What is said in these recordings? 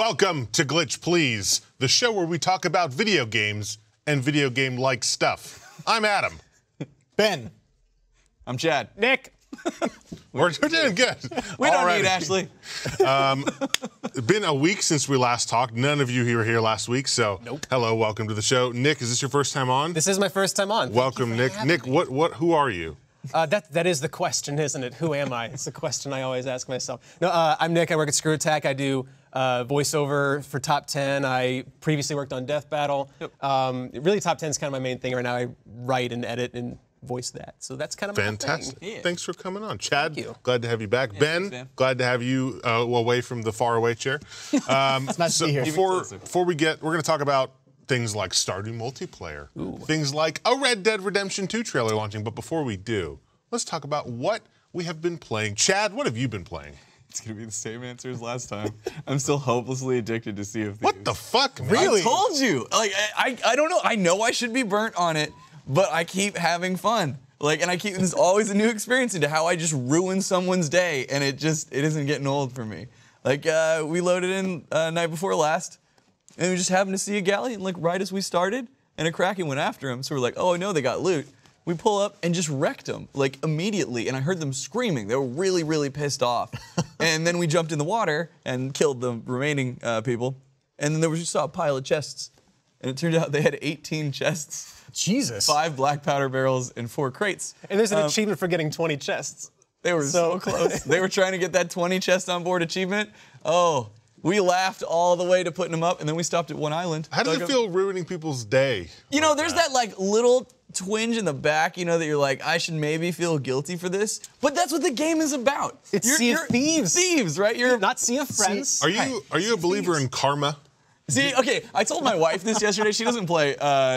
Welcome to Glitch Please, the show where we talk about video games and video game-like stuff. I'm Adam. Ben. I'm Chad. Nick. We're doing good. We don't need Ashley. It's been a week since we last talked. None of you were here last week, so hello, welcome to the show. Nick, is this your first time on? This is my first time on. Welcome, Nick. Nick, who are you? That is the question, isn't it? Who am I? It's the question I always ask myself. No, I'm Nick. I work at Screw Attack. I do voiceover for Top 10. I previously worked on Death Battle. Yep. Really, Top 10 is kind of my main thing right now. I write and edit and voice that. So that's kind of my fantastic. thing. Yeah. Thanks for coming on. Chad, Thank you. Glad to have you back. Yeah, Ben, thanks, glad to have you away from the faraway chair. It's nice to be here. Before we're going to talk about things like Stardew multiplayer, things like a Red Dead Redemption 2 trailer launching. But before we do, let's talk about what we have been playing. Chad, what have you been playing? It's gonna be the same answer as last time. I'm still hopelessly addicted to Sea of Thieves. What the fuck, man? Really? I told you. Like I don't know. I know I should be burnt on it, but I keep having fun. Like, and there's always a new experience into how I just ruin someone's day, and it isn't getting old for me. Like we loaded in night before last, and we just happened to see a galleon like right as we started, and a Kraken went after him. So we're like, oh no, they got loot. We pull up and just wrecked them, like immediately, and I heard them screaming. They were really, really pissed off. And then we jumped in the water and killed the remaining people. And then there was just a pile of chests. And it turned out they had 18 chests. Jesus. 5 black powder barrels and 4 crates. And there's an achievement for getting 20 chests. They were so close. They were trying to get that 20 chest on board achievement. Oh, we laughed all the way to putting them up, and then we stopped at one island. How does it feel ruining people's day? You know, there's that like little twinge in the back, you know, that you're like, I should maybe feel guilty for this. But that's what the game is about. It's Sea of Thieves. Thieves, right? You're not Sea of Friends. Are you a believer in karma? See, okay, I told my wife this yesterday. She doesn't play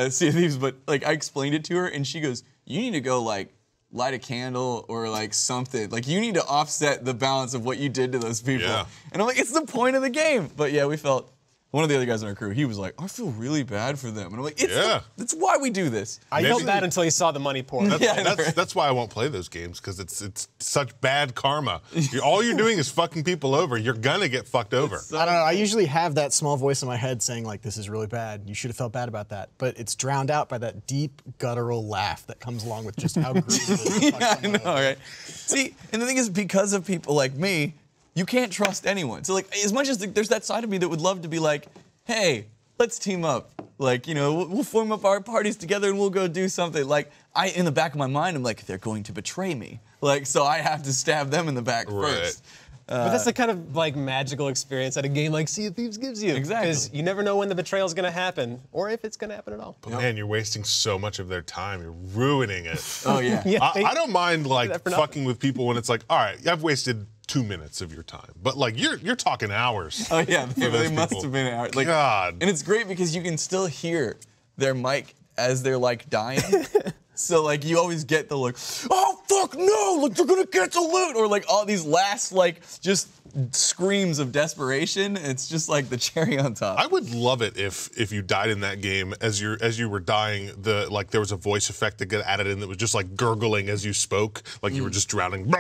Sea of Thieves, but like I explained it to her, and she goes, you need to go like light a candle or like something. Like you need to offset the balance of what you did to those people. Yeah. And I'm like, it's the point of the game. But yeah, we felt, one of the other guys on our crew, he was like, I feel really bad for them. And I'm like, that's why we do this. I felt bad until you saw the money pour. That's why I won't play those games, because it's such bad karma. All you're doing is fucking people over. You're gonna get fucked over. I don't know. I usually have that small voice in my head saying like, this is really bad. You should have felt bad about that. But it's drowned out by that deep guttural laugh that comes along with just how greedy it is. Yeah, I know, right? See, and the thing is, because of people like me, you can't trust anyone. So like, as much as there's that side of me that would love to be like, hey, let's team up. Like, you know, we'll form up our parties together and we'll go do something. Like, in the back of my mind, I'm like, they're going to betray me. Like, so I have to stab them in the back first. But that's the kind of like magical experience that a game like Sea of Thieves gives you. Exactly. Because you never know when the betrayal is going to happen, or if it's going to happen at all. But man, you're wasting so much of their time. You're ruining it. Oh yeah. I don't mind like fucking with people when it's like, all right, I've wasted 2 minutes of your time, but like you're talking hours. Oh yeah, they must have been hours. Like, God. And it's great because you can still hear their mic as they're like dying. So like you always get the like, oh fuck no, like they're gonna get the loot, or like all these last like just screams of desperation. It's just like the cherry on top. I would love it if you died in that game as you were dying, there was a voice effect that got added in that was just like gurgling as you spoke, like you were just drowning.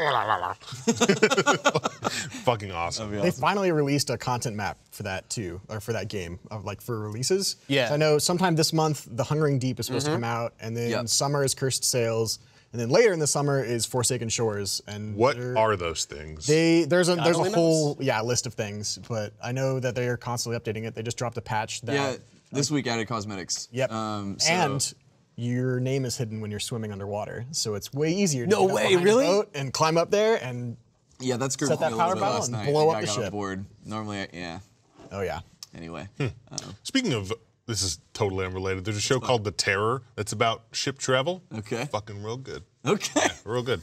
Fucking awesome. They finally released a content map for that too, or for that game, like for releases. Yeah. So I know sometime this month, The Hungering Deep is supposed to come out, and then summer is Cursed Sails, and then later in the summer is Forsaken Shores. And what are those things? There's a whole list of things, but I know that they are constantly updating it. They just dropped a patch that this week added cosmetics. Yep. And your name is hidden when you're swimming underwater, so it's way easier to get up behind a boat and climb up there and that's set that power ball and blow up the ship. Board. Normally, Oh yeah. Anyway. Speaking of, this is totally unrelated. There's a show called The Terror that's about ship travel. Okay. Fucking real good. Okay. Yeah, real good.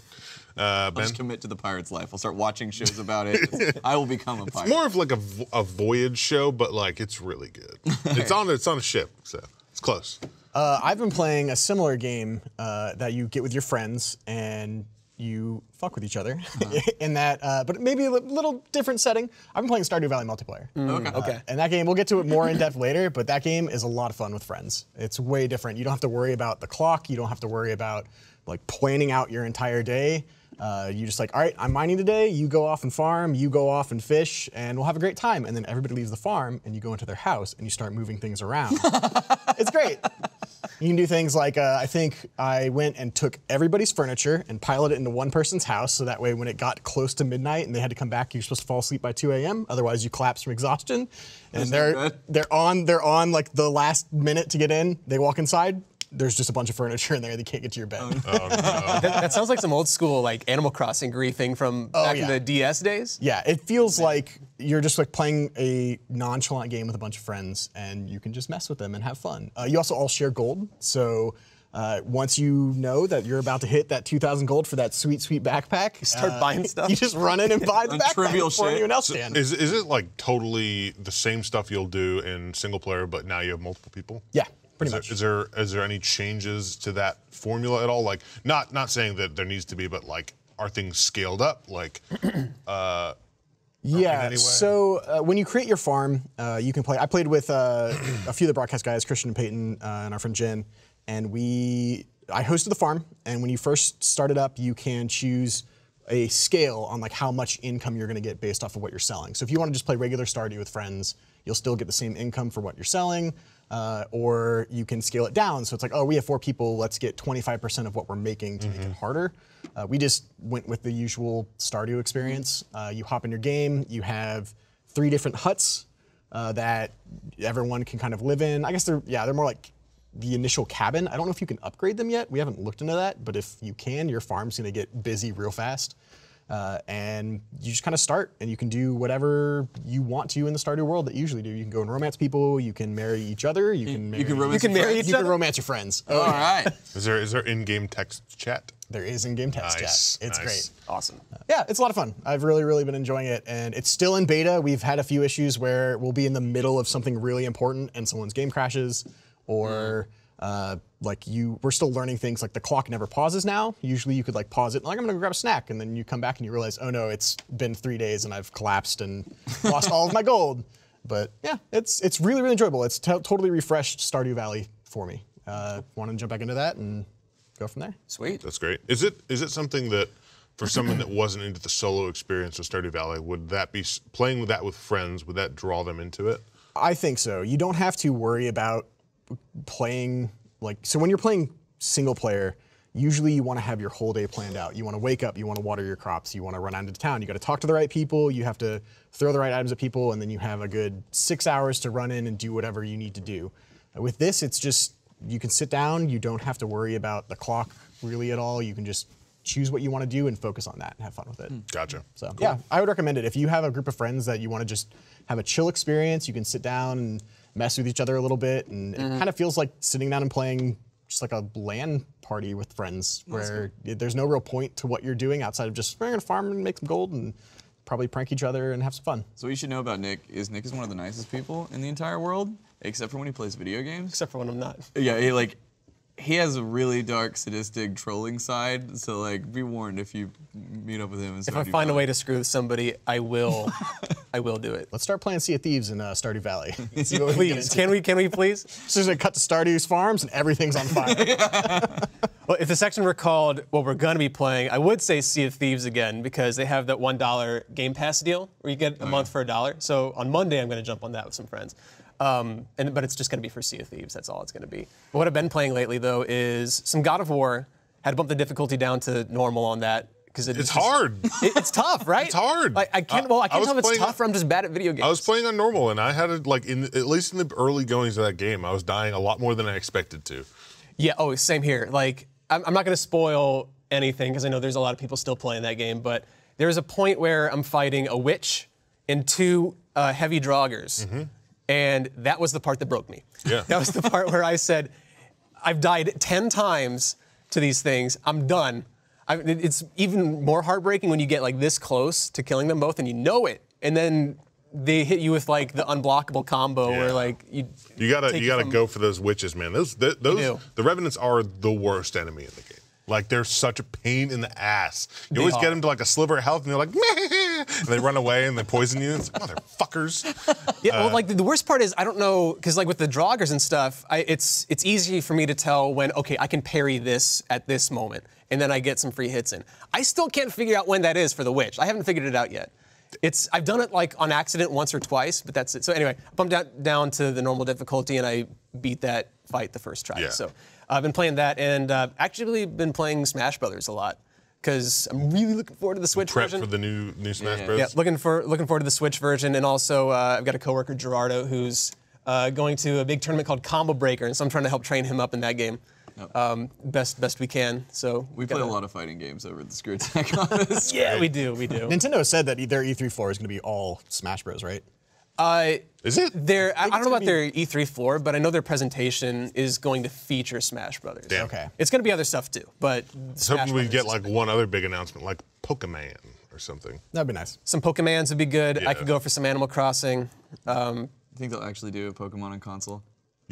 I'll Ben? just commit to the pirate's life. I'll start watching shows about it. I will become a pirate. It's more of like a voyage show, but like it's really good. It's on a ship, so it's close. I've been playing a similar game that you get with your friends and you fuck with each other in that, but maybe a little different setting. I've been playing Stardew Valley multiplayer. Okay. And that game, we'll get to it more in depth later, but that game is a lot of fun with friends. It's way different. You don't have to worry about the clock. You don't have to worry about like planning out your entire day. You just like, all right, I'm mining today. You go off and farm. You go off and fish, and we'll have a great time. And then everybody leaves the farm, and you go into their house, and you start moving things around. It's great. You can do things like, I think I went and took everybody's furniture and piled it into one person's house, so that way when it got close to midnight and they had to come back, you're supposed to fall asleep by 2 a.m. Otherwise, you collapse from exhaustion. And they're on like the last minute to get in. They walk inside. There's just a bunch of furniture in there. They can't get to your bed. Oh, no. That sounds like some old school like Animal Crossing griefing from back in the DS days. Yeah, it feels like you're just like playing a nonchalant game with a bunch of friends, and you can just mess with them and have fun. You also all share gold, so once you know that you're about to hit that 2,000 gold for that sweet, sweet backpack, You start buying stuff. you just run in and buy the backpack trivial before shit. anyone else can. Is it like totally the same stuff you'll do in single player, but now you have multiple people? Yeah. Pretty much. Is there any changes to that formula at all? Like, not saying that there needs to be, but like, are things scaled up? Like, yeah. any way? So when you create your farm, you can play. I played with a few of the broadcast guys, Christian and Peyton, and our friend Jen, and I hosted the farm. And when you first start it up, you can choose a scale on like how much income you're going to get based off of what you're selling. So if you want to just play regular Stardew with friends, you'll still get the same income for what you're selling. Or you can scale it down. So it's like, oh, we have 4 people. Let's get 25% of what we're making to make it harder. We just went with the usual Stardew experience. You hop in your game. You have 3 different huts that everyone can kind of live in. I guess they're more like the initial cabin. I don't know if you can upgrade them yet. We haven't looked into that. But if you can, your farm's going to get busy real fast. And you just kind of start, and you can do whatever you want to in the Stardew world that you usually do. You can go and romance people. You can marry each other. You can romance your friends. All right. Is there in-game text chat? There is in-game text chat. It's great. Awesome. Yeah, it's a lot of fun. I've really, really been enjoying it, and it's still in beta. We've had a few issues where we'll be in the middle of something really important, and someone's game crashes, or we're still learning things like the clock never pauses now. Usually you could like pause it, like I'm gonna go grab a snack, and then you come back and you realize, oh no, it's been 3 days and I've collapsed and lost all of my gold. But yeah, it's really, really enjoyable. It's totally refreshed Stardew Valley for me. Want to jump back into that and go from there? Sweet. That's great. Is it something that, for someone that wasn't into the solo experience of Stardew Valley, would that be playing with that with friends? Would that draw them into it? I think so. You don't have to worry about playing so when you're playing single player, usually you want to have your whole day planned out. You want to wake up, you want to water your crops, you want to run out into town, you got to talk to the right people, you have to throw the right items at people, and then you have a good 6 hours to run in and do whatever you need to do. With this, it's just, you can sit down, you don't have to worry about the clock really at all. You can just choose what you want to do and focus on that and have fun with it. Gotcha. So cool. Yeah, I would recommend it. If you have a group of friends that you want to just have a chill experience, you can sit down and mess with each other a little bit, and it kind of feels like sitting down and playing just like a LAN party with friends, where there's no real point to what you're doing outside of just, we're gonna farm and make some gold and probably prank each other and have some fun. So what you should know about Nick is one of the nicest people in the entire world, except for when he plays video games. Except for when I'm not. Yeah, he has a really dark, sadistic, trolling side. So like, be warned if you meet up with him. And If I find a way to screw with somebody, I will. I will do it. Let's start playing Sea of Thieves in Stardew Valley. See what we Please, can we please? So there's a cut to Stardew's farms and everything's on fire. Well, if the section were called what we're gonna be playing, I would say Sea of Thieves again, because they have that $1 Game Pass deal where you get a month for $1. So on Monday, I'm gonna jump on that with some friends. But it's just gonna be for Sea of Thieves. That's all it's gonna be. But what I've been playing lately, though, is some God of War. Had to bump the difficulty down to normal on that because It's hard. It's tough, right? It's hard. Like, I can't tell if it's playing- tough or I'm just bad at video games. I was playing on normal, and I had at least in the early goings of that game, I was dying a lot more than I expected to. Yeah. Oh, same here. Like, I'm not gonna spoil anything because I know there's a lot of people still playing that game, but there's a point where I'm fighting a witch and 2 heavy draugrs. And that was the part that broke me. Yeah. That was the part where I said, I've died 10 times to these things. I'm done. It's even more heartbreaking when you get like this close to killing them both and you know it. And then they hit you with like the unblockable combo where like you gotta go for those witches, man. The Revenants are the worst enemy in the game. Like, they're such a pain in the ass. You always get them to like a sliver of health, and they're like, meh, and they run away and they poison you. It's like, motherfuckers. Yeah, well, like the worst part is I don't know, because like with the draugrs and stuff, it's easy for me to tell when, okay, I can parry this at this moment, and then I get some free hits in. I still can't figure out when that is for the witch. I haven't figured it out yet. I've done it like on accident once or twice, but that's it. So anyway, I bumped down to the normal difficulty, and I beat that fight the first try. Yeah. So I've been playing that, and actually been playing Smash Brothers a lot, because I'm really looking forward to the Switch Prep version. for the new Smash Bros. Yeah, looking forward to the Switch version, and also I've got a coworker, Gerardo, who's going to a big tournament called Combo Breaker, and so I'm trying to help train him up in that game. Best we can. So We play a lot of fighting games over at the Screw Attack office. Yeah, we do. Nintendo said that their E3 floor is going to be all Smash Bros, right? Is it? I don't know about their E3 floor, but I know their presentation is going to feature Smash Brothers. Damn. Okay. It's going to be other stuff too, but I was Smash hoping we'd Brothers get is like big. one other big announcement, like Pokemon or something. That'd be nice. Some Pokemans would be good. Yeah. I could go for some Animal Crossing. I think they'll actually do a Pokemon on console.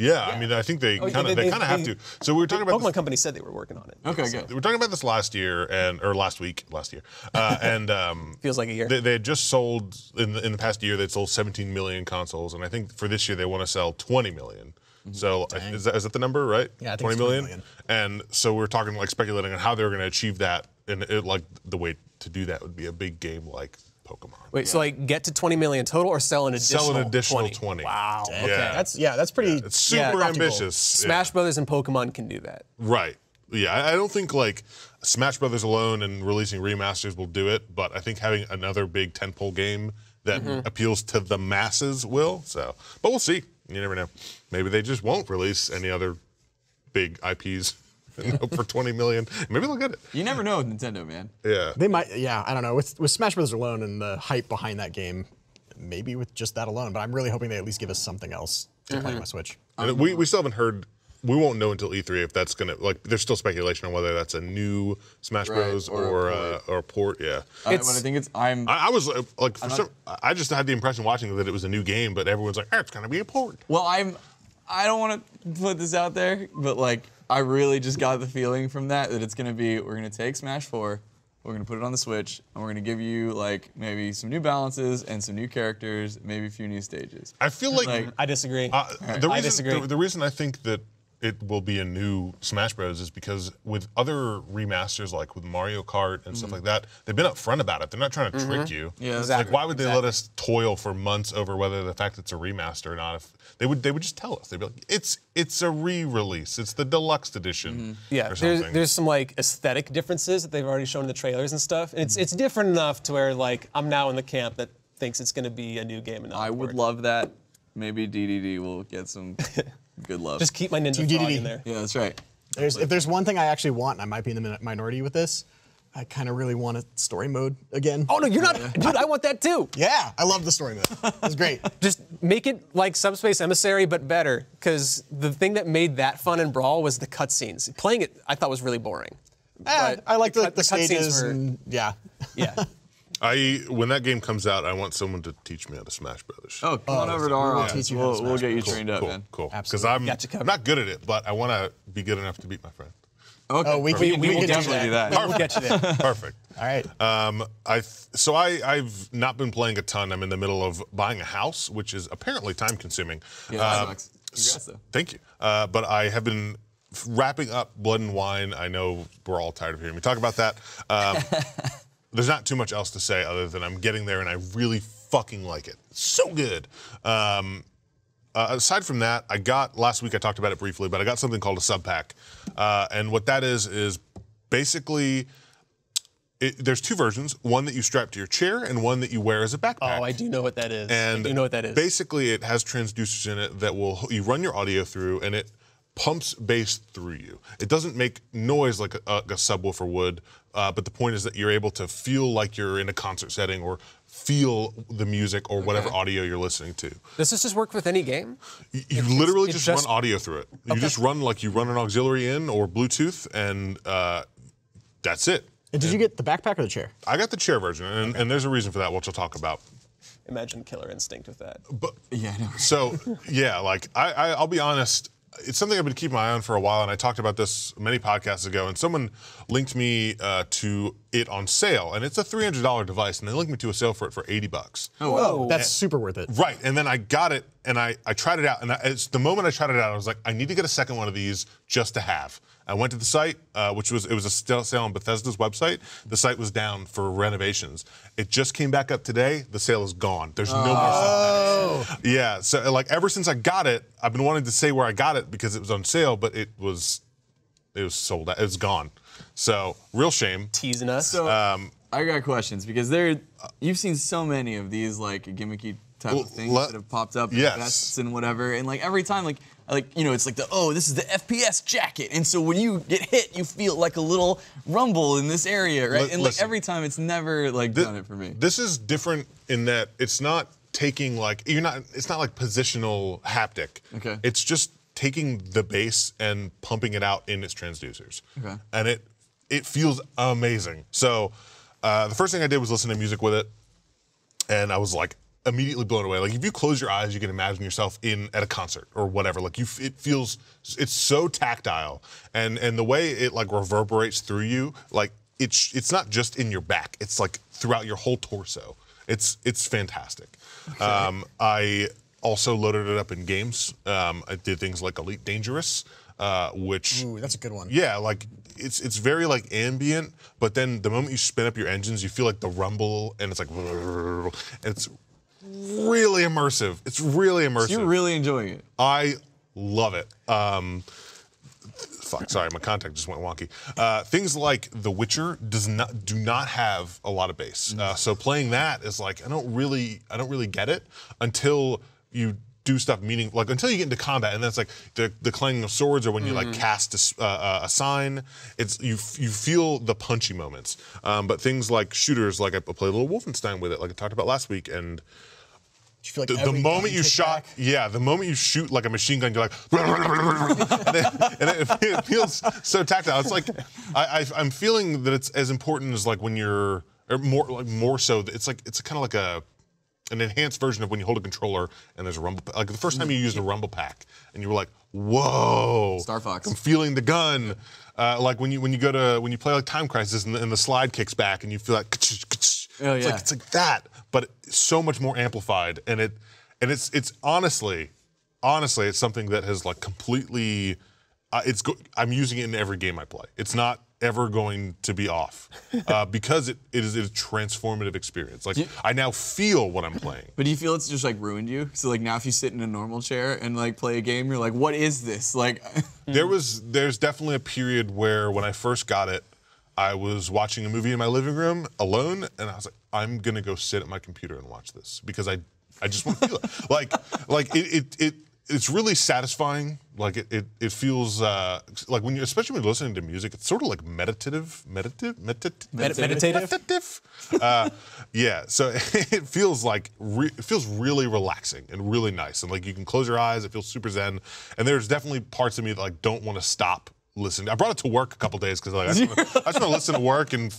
Yeah, I mean, I think they kind of have to. So we were talking about Pokemon Company said they were working on it. Okay, good. we were talking about this last year or last year, and Feels like a year. They had just sold in the past year. They'd sold 17 million consoles, and I think for this year they want to sell 20 million. So is that the number, right? Yeah, I think 20 it's 20 million. million. And so we're talking like speculating on how they were going to achieve that, and like the way to do that would be a big game like Pokemon. Wait, so like get to 20 million total, or sell an additional? Sell an additional 20? 20. Wow. Yeah. Okay. That's pretty. It's super lofty goal. ambitious. Smash Brothers and Pokemon can do that. Right. Yeah, I don't think like Smash Brothers alone and releasing remasters will do it, but I think having another big tentpole game that appeals to the masses will. So, but we'll see. You never know. Maybe they just won't release any other big IPs for 20 million. Maybe they'll get it. You never know with Nintendo, man. Yeah. They might. Yeah, I don't know. With Smash Bros. Alone and the hype behind that game, maybe with just that alone. But I'm really hoping they at least give us something else to play on my Switch. And we still haven't heard. We won't know until E3 if that's gonna like. There's still speculation on whether that's a new Smash Right, Bros. or or a port. Yeah. But I think it's I was like, I just had the impression watching that it was a new game, but everyone's like, it's gonna be a port. Well, I don't want to put this out there, but like I really just got the feeling from that it's gonna be we're gonna take Smash 4, we're gonna put it on the Switch, and we're gonna give you like maybe some new balances and some new characters, maybe a few new stages. I feel like I disagree. I disagree. The reason I think that it will be a new Smash Bros. Is because with other remasters, like with Mario Kart and stuff like that, they've been upfront about it. They're not trying to trick you. Yeah, It's like, why would they let us toil for months over whether the fact it's a remaster or not? If they would just tell us. They'd be like, it's a re-release. It's the deluxe edition. Yeah, or something. there's some like aesthetic differences that they've already shown in the trailers and stuff. And it's different enough to where like I'm now in the camp that thinks it's going to be a new game. And not I a would port. love that. Maybe DDD will get some good love. Just keep my Ninja DDD. Frog in there. Yeah, that's right. If there's one thing I actually want, and I might be in the minority with this, I kind of really want a story mode again. Oh no, you're not, dude. I want that too. Yeah, I love the story mode. It's great. Just make it like Subspace Emissary, but better. Because the thing that made that fun in Brawl was the cutscenes. Playing it, I thought was really boring. But I like the cutscenes stages. were- And, yeah. Yeah. When that game comes out, I want someone to teach me how to Smash Brothers. Oh, come on over to our office. teach you how to We'll Smash get you Bros. trained up, cool, man. cool. Because Absolutely. I'm Got you covered. not good at it, but I want to be good enough to beat my friend. Okay. Oh, we we can will get you definitely do that. We'll get you there. Perfect. All right. I've not been playing a ton. I'm in the middle of buying a house, which is apparently time consuming. Yeah, that sucks. Congrats, though. Thank you. But I have been wrapping up Blood and Wine. I know we're all tired of hearing me talk about that. There's not too much else to say other than I'm getting there and I really fucking like it. It's so good. Aside from that, last week I talked about it briefly, but I got something called a sub pack. And what that is basically, there's two versions, one that you strap to your chair and one that you wear as a backpack. Oh, I do know what that is. And I do know what that is. basically it has transducers in it that you run your audio through and it pumps bass through you. It doesn't make noise like a subwoofer would, but the point is that you're able to feel like you're in a concert setting or feel the music or whatever audio you're listening to. Does this just work with any game? You literally it's just run audio through it. You just run an auxiliary in or Bluetooth and that's it. And did you get the backpack or the chair? I got the chair version and there's a reason for that, which I'll talk about. Imagine Killer Instinct with that. But Yeah, I know. so yeah, like I'll be honest, it's something I've been keeping my eye on for a while, and I talked about this many podcasts ago, and someone linked me to it on sale, and it's a $300 device, and they linked me to a sale for it for $80. Oh, whoa. That's super worth it. Right, and then I got it, and I tried it out, and it's the moment I tried it out, I was like, I need to get a second one of these just to have. I went to the site, which was a sale on Bethesda's website. The site was down for renovations. It just came back up today. The sale is gone. There's no more stuff. Yeah, so like ever since I got it, I've been wanting to say where I got it because it was on sale, but it was sold out. It was gone. So real shame. Teasing us. So I got questions because you've seen so many of these like gimmicky type of things that have popped up in vests and whatever, and like every time like it's like this is the FPS jacket, and so when you get hit, you feel like a little rumble in this area, right? And like every time, it's never like done it for me. This is different in that it's not taking like it's not like positional haptic. Okay. It's just taking the bass and pumping it out in its transducers. Okay. And it feels amazing. So the first thing I did was listen to music with it, and I was like immediately blown away. Like if you close your eyes, you can imagine yourself at a concert or whatever. Like it's so tactile, and the way it like reverberates through you, like it's not just in your back. It's like throughout your whole torso. It's fantastic. Okay. I also loaded it up in games. I did things like Elite Dangerous, which that's a good one. Yeah, like it's very like ambient, but then the moment you spin up your engines, you feel like the rumble, and it's like it's really immersive. It's really immersive. So you're really enjoying it. I love it. Sorry, my contact just went wonky. Things like The Witcher do not have a lot of bass. So playing that is like I don't really get it until you do stuff until you get into combat, and that's like the clanging of swords, or when you like cast a sign. It's you feel the punchy moments. But things like shooters, like I played a little Wolfenstein with it, like I talked about last week, and you feel like the moment you shot, the moment you shoot like a machine gun, you're like, and it feels so tactile. It's like I'm feeling that it's as important as like when you're more so. It's kind of like an enhanced version of when you hold a controller and there's a rumble. Like the first time you used a rumble pack and you were like, whoa, Star Fox. I'm feeling the gun. Like when you play like Time Crisis and the slide kicks back and you feel like, it's like that, but it's so much more amplified, and it's honestly it's something that has like completely. I'm using it in every game I play. It's not ever going to be off because it is a transformative experience. Like I now feel what I'm playing. But do you feel it's just like ruined you? So like now if you sit in a normal chair and like play a game, you're like, what is this? Like there's definitely a period where when I first got it, I was watching a movie in my living room alone, and I was like, I'm gonna go sit at my computer and watch this because I just want to feel it. It's really satisfying. Like it feels like especially when you're listening to music, it's sort of like meditative. Yeah. So it feels like it feels really relaxing and really nice, and like you can close your eyes. It feels super zen. And there's definitely parts of me that like don't want to stop listening. I brought it to work a couple days because like, I just want to listen to work and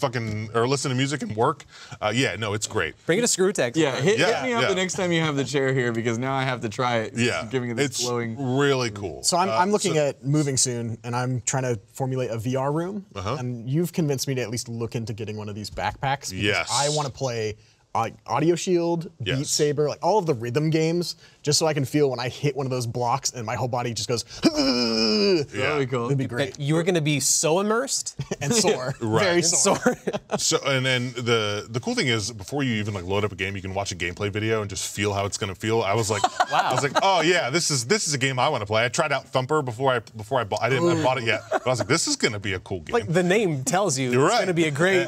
listen to music and work. No, it's great. Bring it to Screw Tech. Hit me up the next time you have the chair here because now I have to try it. Giving it this glowing. Really cool. So I'm looking at moving soon, and I'm trying to formulate a VR room. And you've convinced me to at least look into getting one of these backpacks. Because I want to play Audio Shield, Beat Saber, like all of the rhythm games, just so I can feel when I hit one of those blocks and my whole body just goes. Very cool. It'd be great. You are going to be so immersed and sore, very sore. So and then the cool thing is before you even like load up a game, you can watch a gameplay video and just feel how it's going to feel. I was like, I was like, oh yeah, this is a game I want to play. I tried out Thumper before I bought. I bought it yet, but I was like, this is going to be a cool game. Like the name tells you, You're it's right. going to be a great.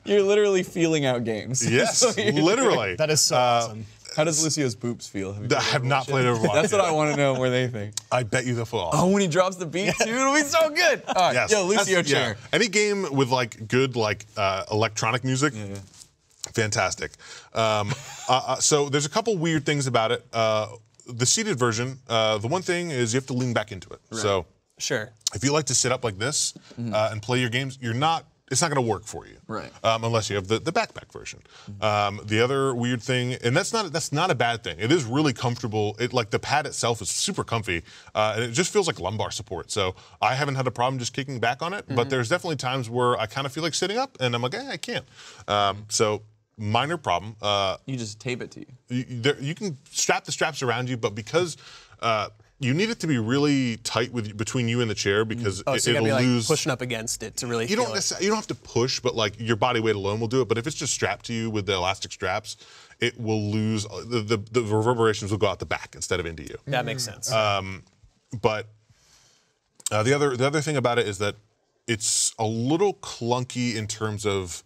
You're literally feeling out games. Yes, literally. That is so awesome. How does Lucio's poops feel? I have not played Overwatch. That's what I want to know where they think. I bet you they'll fall. Oh, when he drops the beat too, it'll be so good. All right, Yes. yo, Lucio chair. Any game with like good like electronic music, fantastic. So there's a couple weird things about it. The seated version, the one thing is you have to lean back into it. Right. So Sure. if you like to sit up like this and play your games, you're not it's not going to work for you, Right? Unless you have the backpack version. The other weird thing, and that's not a bad thing. It is really comfortable. Like the pad itself is super comfy, and it just feels like lumbar support. So I haven't had a problem just kicking back on it. But there's definitely times where I kind of feel like sitting up, and I'm like, I can't. So minor problem. You just tape it to you. You can strap the straps around you, but because you need it to be really tight between you and the chair because so you it'll gotta be lose. like pushing up against it to really. You don't have to push, but like your body weight alone will do it. But if it's just strapped to you with the elastic straps, it will lose the reverberations will go out the back instead of into you. That makes sense. But the other thing about it is that it's a little clunky in terms of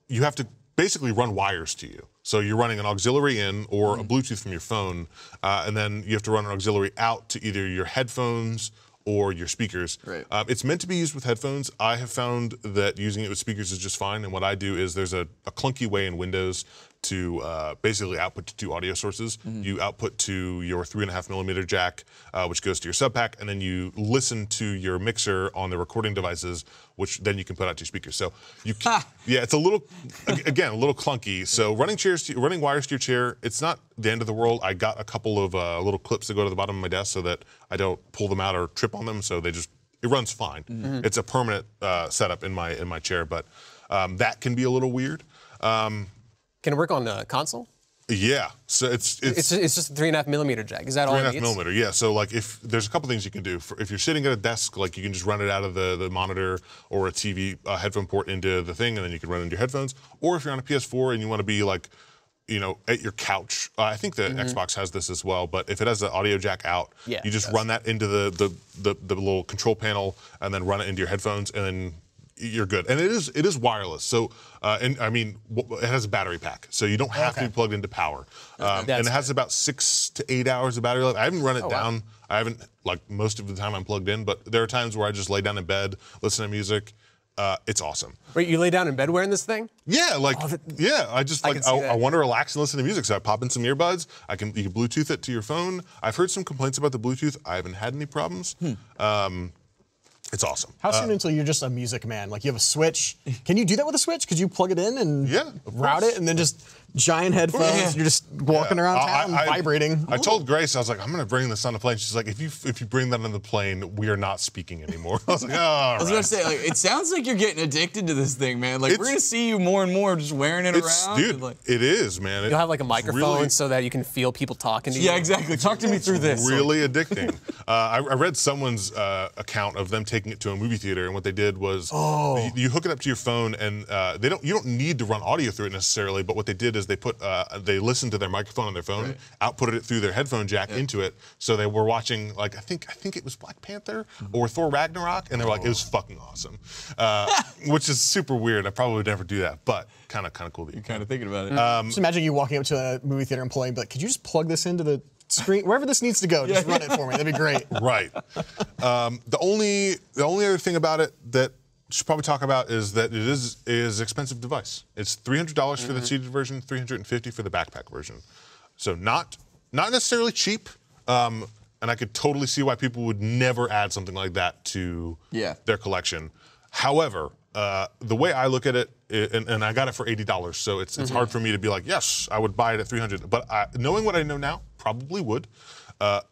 you have to basically run wires to you. So you're running an auxiliary in or a Bluetooth from your phone, and then you have to run an auxiliary out to either your headphones or your speakers. Right. It's meant to be used with headphones. I have found that using it with speakers is just fine. And what I do is there's a clunky way in Windows to basically output to two audio sources. You output to your 3.5mm jack, which goes to your sub pack, and then you listen to your mixer on the recording devices, which then you can put out to your speakers. So you can, yeah, it's a little clunky. So running wires to your chair, it's not the end of the world. I got a couple of little clips that go to the bottom of my desk so that I don't pull them out or trip on them. So it runs fine. It's a permanent setup in my chair, but that can be a little weird. Can it work on the console? Yeah, so it's just a 3.5mm jack. Is that all it needs? 3.5mm, yeah. So like if there's a couple things you can do. If you're sitting at a desk, like you can just run it out of the monitor or a TV headphone port into the thing, and then you can run it into your headphones. Or if you're on a PS4 and you want to be like, at your couch, I think the Xbox has this as well. But if it has the audio jack out, you just run that into the little control panel and then run it into your headphones, and then you're good. And it is wireless. So, and I mean, it has a battery pack, so you don't have to be plugged into power. And it has about 6 to 8 hours of battery life. I haven't run it down. Wow. I haven't, like most of the time I'm plugged in, but there are times where I just lay down in bed, listen to music. It's awesome. Wait, you lay down in bed wearing this thing? Yeah, I just I want to relax and listen to music, so I pop in some earbuds. You can Bluetooth it to your phone. I've heard some complaints about the Bluetooth. I haven't had any problems. It's awesome. How soon until you're just a music man? Like you have a Switch. Can you do that with a Switch? Could you plug it in and route it and then just giant headphones? You're just walking around town vibrating. I told Grace, I was like, I'm going to bring this on the plane. She's like, if you bring that on the plane, we are not speaking anymore. I was like, oh, all right. I was going to say, like, it sounds like you're getting addicted to this thing, man. Like we're going to see you more and more just wearing it around. Dude, it is, man. You'll have like a microphone so that you can feel people talking to you. Yeah, exactly. Talk to me through this. Really addicting. I read someone's account of them taking it to a movie theater, and what they did was you hook it up to your phone, and you don't need to run audio through it necessarily, but what they did is they listened to their microphone on their phone, outputted it through their headphone jack into it, so they were watching, like, I think it was Black Panther or Thor Ragnarok, and they were like, it was fucking awesome, which is super weird. I probably would never do that, but kind of cool that you're kind of thinking about it. Just imagine you walking up to a movie theater employee and be like, could you just plug this into the screen, wherever this needs to go, just run it for me. That'd be great. Right. The only other thing about it that we should probably talk about is that it is an expensive device. It's $300 for the seated version, $350 for the backpack version. So not necessarily cheap. And I could totally see why people would never add something like that to their collection. However, the way I look at it, and I got it for $80, so it's hard for me to be like, yes, I would buy it at $300. But knowing what I know now, probably would.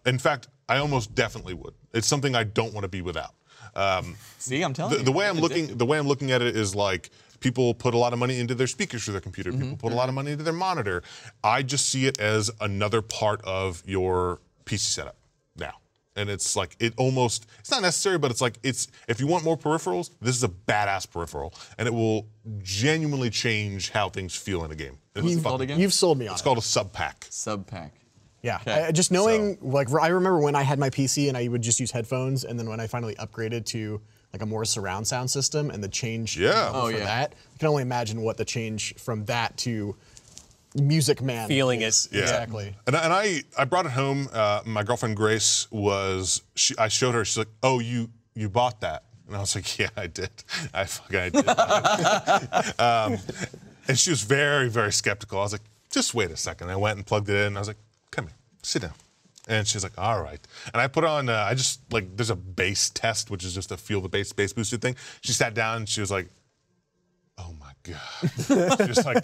In fact, I almost definitely would. It's something I don't want to be without. See, I'm telling you. The way I'm looking at it is like people put a lot of money into their speakers for their computer. People put a lot of money into their monitor. I just see it as another part of your PC setup now. And it's like, it's not necessary, but it's like, if you want more peripherals, this is a badass peripheral. And it will genuinely change how things feel in a game. What's it called again? You've sold me on it. It's called a sub pack. Sub pack. Yeah, just knowing, like, I remember when I had my PC and I would just use headphones, and then when I finally upgraded to like a more surround sound system and the change for that, I can only imagine what the change from that to Music Man feeling is. it. Exactly. And I brought it home. My girlfriend Grace I showed her. She's like, "Oh, you bought that?" And I was like, "Yeah, I did. I did." And she was very, very skeptical. I was like, "Just wait a second." I went and plugged it in. And I was like, "Come here, sit down." And she's like, "All right." And I put on, there's a bass test, which is just to feel the bass boosted thing. She sat down and she was like, oh my God. Just like,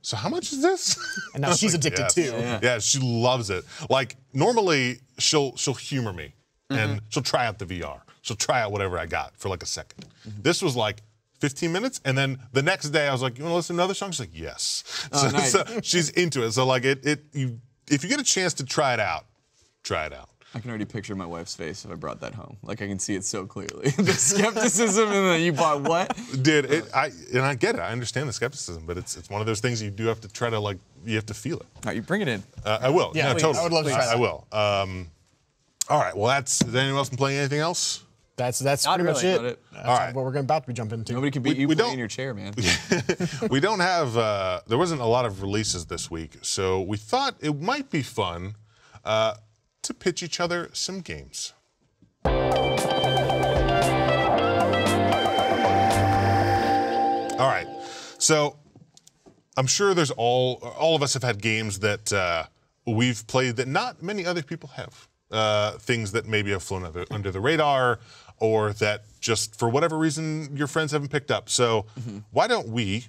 so how much is this? And now she's addicted too. Yeah, she loves it. Like normally she'll humor me and she'll try out the VR. She'll try out whatever I got for like a second. This was like 15 minutes, and then the next day I was like, you want to listen to another song? She's like, yes. Oh, nice. So she's into it. So like if you get a chance to try it out, try it out. I can already picture my wife's face if I brought that home. Like I can see it so clearly. The skepticism and then you bought what? I get it. I understand the skepticism, but it's one of those things you do have to try to like. You have to feel it. All right, you bring it in. I will. Yeah, no, please. totally. I would love to try that. I will. All right. Well, is anyone else been playing anything else? That's Not pretty much really. it. Not it. That's All right. what we're about to jump into. Nobody can beat you we playing don't- in your chair, man. We don't have. There wasn't a lot of releases this week, so we thought it might be fun to pitch each other some games. All right. So I'm sure there's all of us have had games that we've played that not many other people have. Things that maybe have flown under the radar, or that just for whatever reason your friends haven't picked up. So why don't we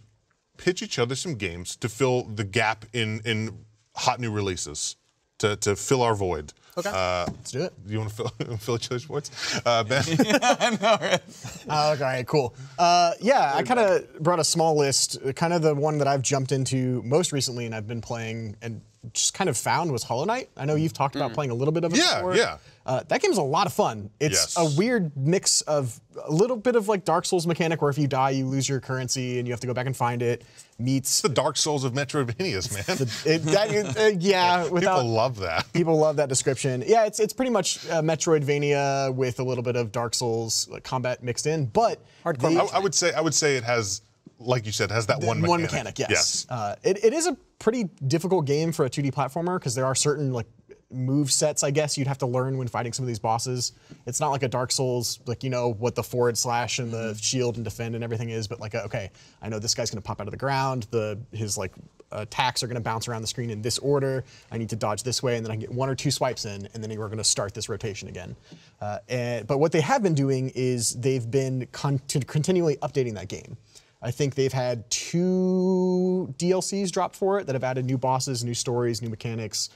pitch each other some games to fill the gap in hot new releases, to fill our void. Okay, let's do it. Do you want to fill each other's voids? Ben? I know, right? Okay, cool. Yeah, I kind of brought a small list. Kind of the one that I've jumped into most recently and I've been playing and just kind of found was Halle Knight. I know you've talked about playing a little bit of it before. Yeah. That game's a lot of fun. It's a weird mix of a little bit of like Dark Souls mechanic where if you die, you lose your currency and you have to go back and find it, meets... The Dark Souls of Metroidvanias, man. Yeah, People love that. People love that description. Yeah, it's pretty much Metroidvania with a little bit of Dark Souls combat mixed in, but... I would say it has, like you said, has that one mechanic. One mechanic, yes. It is a pretty difficult game for a 2D platformer because there are certain like move sets, I guess, you'd have to learn when fighting some of these bosses. It's not like a Dark Souls, like you know what the forward slash and the shield and defend and everything is, but like okay, I know this guy's gonna pop out of the ground. His like attacks are gonna bounce around the screen in this order. I need to dodge this way, and then I can get 1 or 2 swipes in, and then we're gonna start this rotation again. But what they have been doing is they've been continually updating that game. I think they've had 2 DLCs dropped for it that have added new bosses, new stories, new mechanics.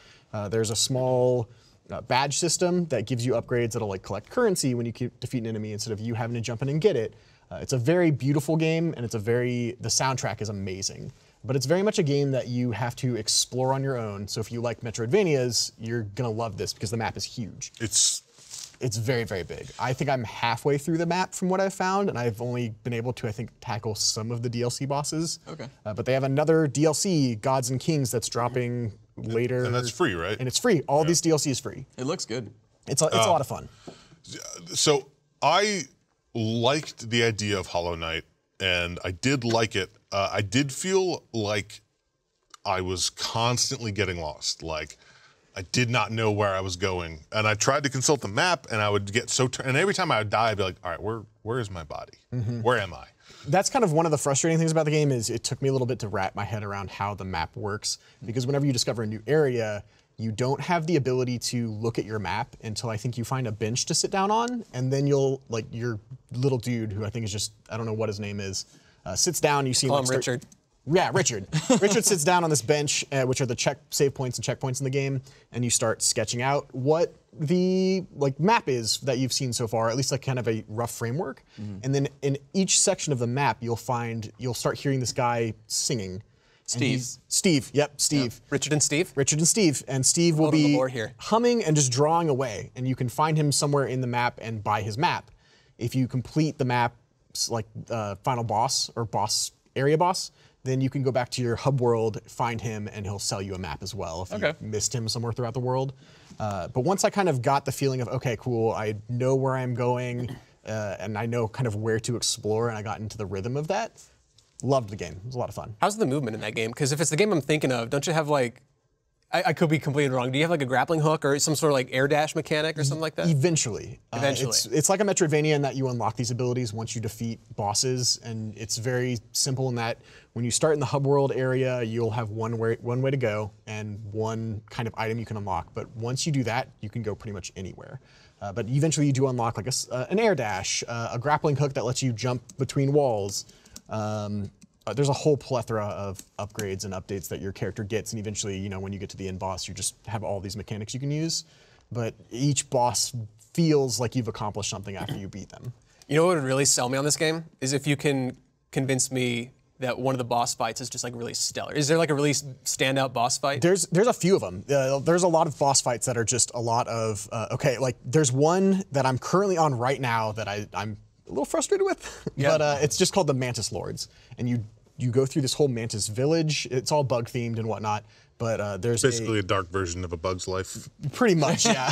There's a small badge system that gives you upgrades that'll like collect currency when you defeat an enemy instead of you having to jump in and get it. It's a very beautiful game, and the soundtrack is amazing. But it's very much a game that you have to explore on your own. So if you like Metroidvanias, you're gonna love this because the map is huge. It's very, very big. I think I'm halfway through the map from what I've found, and I've only been able to, I think, tackle some of the DLC bosses. Okay. But they have another DLC, Gods and Kings, that's dropping later. And that's free, right? And it's free. All these DLC is free. It looks good. It's a lot of fun. So I liked the idea of Halle Knight, and I did like it. I did feel like I was constantly getting lost. Like, I did not know where I was going, and I tried to consult the map, and I would get and every time I would die, I'd be like, all right, where is my body? Where am I? That's kind of one of the frustrating things about the game is it took me a little bit to wrap my head around how the map works, because whenever you discover a new area, you don't have the ability to look at your map until I think you find a bench to sit down on, and then you'll, like, your little dude, who I think is just, I don't know what his name is, sits down, you see him Call him start- Richard. Yeah, Richard. Richard sits down on this bench, which are the save points and checkpoints in the game, and you start sketching out what the map is that you've seen so far, at least like kind of a rough framework. And then in each section of the map, you'll start hearing this guy singing. Steve. Yep, Steve. Yep. Richard and Steve. Richard and Steve. And Steve will Holding the be board here. humming and just drawing away, and you can find him somewhere in the map and buy his map. If you complete the map, like final boss or area boss, then you can go back to your hub world, find him, and he'll sell you a map as well if you missed him somewhere throughout the world. But once I kind of got the feeling of, okay, cool, I know where I'm going, and I know kind of where to explore, and I got into the rhythm of that, loved the game. It was a lot of fun. How's the movement in that game? Because if it's the game I'm thinking of, don't you have like, I could be completely wrong. Do you have like a grappling hook or some sort of like air dash mechanic or something like that? Eventually. Eventually. It's like a Metroidvania in that you unlock these abilities once you defeat bosses, and it's very simple in that when you start in the hub world area, you'll have one way to go and one kind of item you can unlock. But once you do that, you can go pretty much anywhere. But eventually you do unlock like an air dash, a grappling hook that lets you jump between walls, There's a whole plethora of upgrades and updates that your character gets, and eventually, you know, when you get to the end boss, you just have all these mechanics you can use. But each boss feels like you've accomplished something after you beat them. You know what would really sell me on this game is if you can convince me that one of the boss fights is just like really stellar. Is there like a really standout boss fight? There's a few of them. There's a lot of boss fights that are just a lot of, okay, like there's one that I'm currently on right now that I'm a little frustrated with, but it's just called the Mantis Lords. And you go through this whole Mantis village. It's all bug themed and whatnot, but there's Basically a dark version of A Bug's Life. Pretty much, yeah.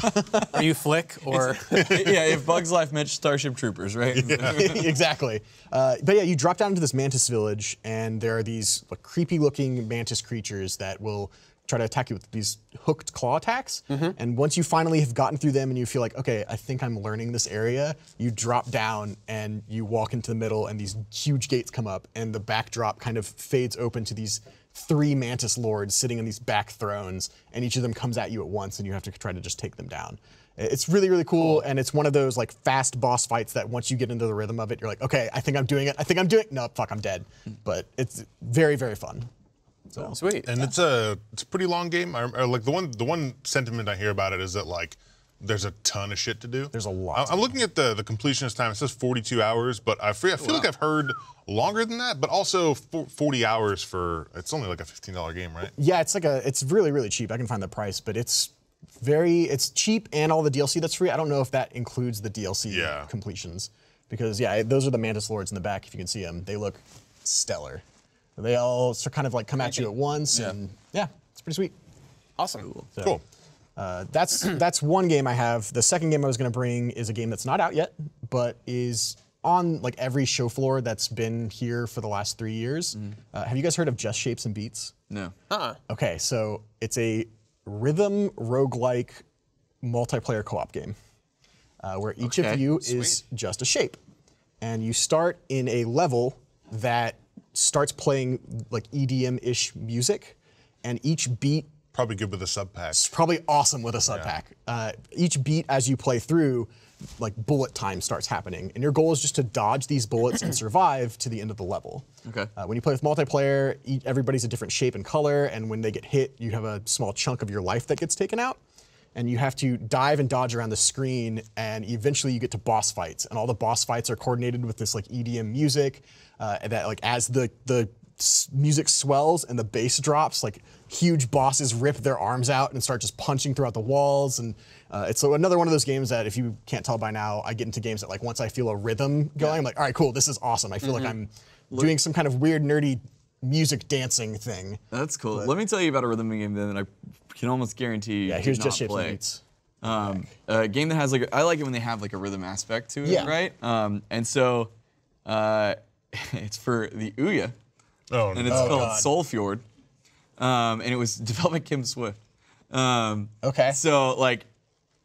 Are you Flick or? Yeah, if Bug's Life meant Starship Troopers, right? Yeah. Exactly. But yeah, you drop down into this Mantis village, and there are these like, creepy-looking Mantis creatures that will try to attack you with these hooked claw attacks. And once you finally have gotten through them and you feel like, okay, I think I'm learning this area, you drop down and you walk into the middle and these huge gates come up and the backdrop kind of fades open to these 3 Mantis Lords sitting on these back thrones, and each of them comes at you at once and you have to try to just take them down. It's really, really cool, and it's one of those like fast boss fights that once you get into the rhythm of it, you're like, okay, I think I'm doing it. No, fuck, I'm dead. But it's very, very fun. So Sweet. And it's a pretty long game. Like the one sentiment I hear about it is that like there's a ton of shit to do. There's a lot. I'm looking at the completionist time. It says 42 hours, but I feel like I've heard longer than that. But also 40 hours for it's only like a $15 game, right? yeah, it's really, really cheap. I can find the price, but it's cheap, and all the DLC that's free. I don't know if that includes the DLC completions, because yeah, those are the Mantis Lords in the back. If you can see them, they look stellar. They all kind of like come at you at once, and yeah, it's pretty sweet. Awesome. So, Cool. That's one game I have. The second game I was going to bring is a game that's not out yet, but is on like every show floor that's been here for the last 3 years. Have you guys heard of Just Shapes and Beats? No. Okay, so it's a rhythm roguelike multiplayer co-op game where each of you is just a shape, and you start in a level that starts playing like EDM-ish music, and each beat Probably good with a sub pack. is probably awesome with a sub pack. Each beat as you play through, like bullet time starts happening, and your goal is just to dodge these bullets and survive to the end of the level. Okay. When you play with multiplayer, everybody's a different shape and color, and when they get hit, you have a small chunk of your life that gets taken out. And you have to dive and dodge around the screen, and eventually you get to boss fights. And all the boss fights are coordinated with this like EDM music. That like as the music swells and the bass drops, like huge bosses rip their arms out and start just punching throughout the walls. And it's another one of those games that, if you can't tell by now, I get into games that like once I feel a rhythm going, I'm like, all right, cool, this is awesome. I feel like I'm doing some kind of weird nerdy music dancing thing. That's cool. Let me tell you about a rhythm game then that I can almost guarantee you Here's did Just not Shapes play. and Beats. A game that has like I like it when they have like a rhythm aspect to it, right? And so it's for the Ouya, and it's called Fjord, and it was developed by Kim Swift. Okay. So like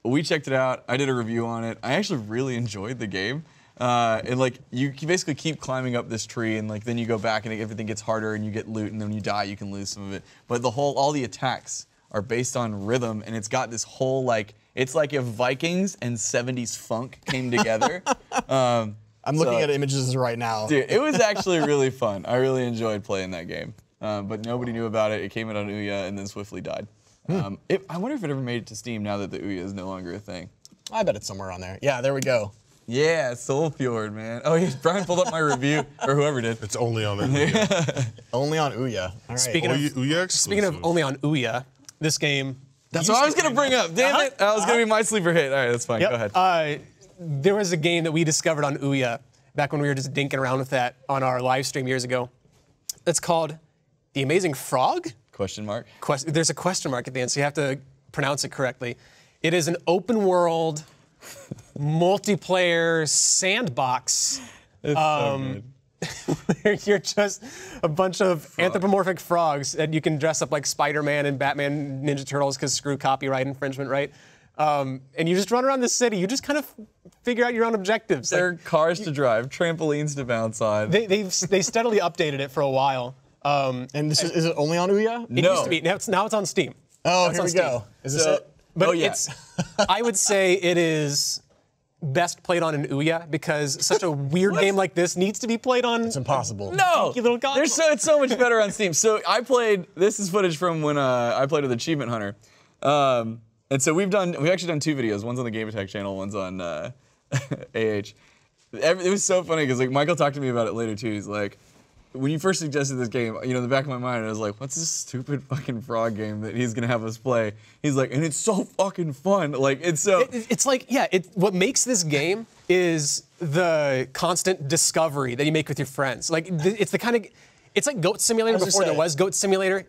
we checked it out. I did a review on it. I actually really enjoyed the game. And like you basically keep climbing up this tree, and like then you go back and everything gets harder, and you get loot, and then when you die you can lose some of it. But all the attacks are based on rhythm, and it's got this whole like it's like if Vikings and 70s funk came together. I'm looking at images right now. Dude, it was actually really fun. I really enjoyed playing that game. But nobody knew about it. It came out on Ouya and then swiftly died. I wonder if it ever made it to Steam now that the Ouya is no longer a thing. I bet it's somewhere on there. Yeah, there we go. Yeah, Soul Fjord, man. Oh, yeah, Brian pulled up my review, or whoever did. It's only on the Only on Ouya. All right. Speaking of only on Ouya, this game. That's what I was going to bring up. Damn it. That was going to be my sleeper hit. All right, that's fine. Go ahead. There was a game that we discovered on Ouya back when we were just dinking around with that on our live stream years ago. It's called The Amazing Frog? Question mark. There's a question mark at the end, so you have to pronounce it correctly. It is an open world, multiplayer sandbox. It's so good. Where you're just a bunch of anthropomorphic frogs that you can dress up like Spider-Man and Batman, Ninja Turtles, because screw copyright infringement, right? And you just run around the city. You just kind of figure out your own objectives. There are cars to drive, trampolines to bounce on. They steadily updated it for a while. And is it only on Ouya? It used to be. Now it's on Steam. Oh, here we go. Is this it? But it's, I would say it is best played on an Ouya because such a weird game like this needs to be played on. It's impossible. No, Dinky little console. it's so much better on Steam. So I played. This is footage from when I played with Achievement Hunter, and so we've actually done 2 videos. One's on the Game Attack channel. One's on AH. It was so funny because like Michael talked to me about it later too. He's like, when you first suggested this game, you know, in the back of my mind, I was like, what's this stupid fucking frog game that he's gonna have us play? He's like, and it's so fucking fun. Like, it's so. It's like, yeah, what makes this game is the constant discovery that you make with your friends. Like, it's the kind of, it's like Goat Simulator before there was Goat Simulator.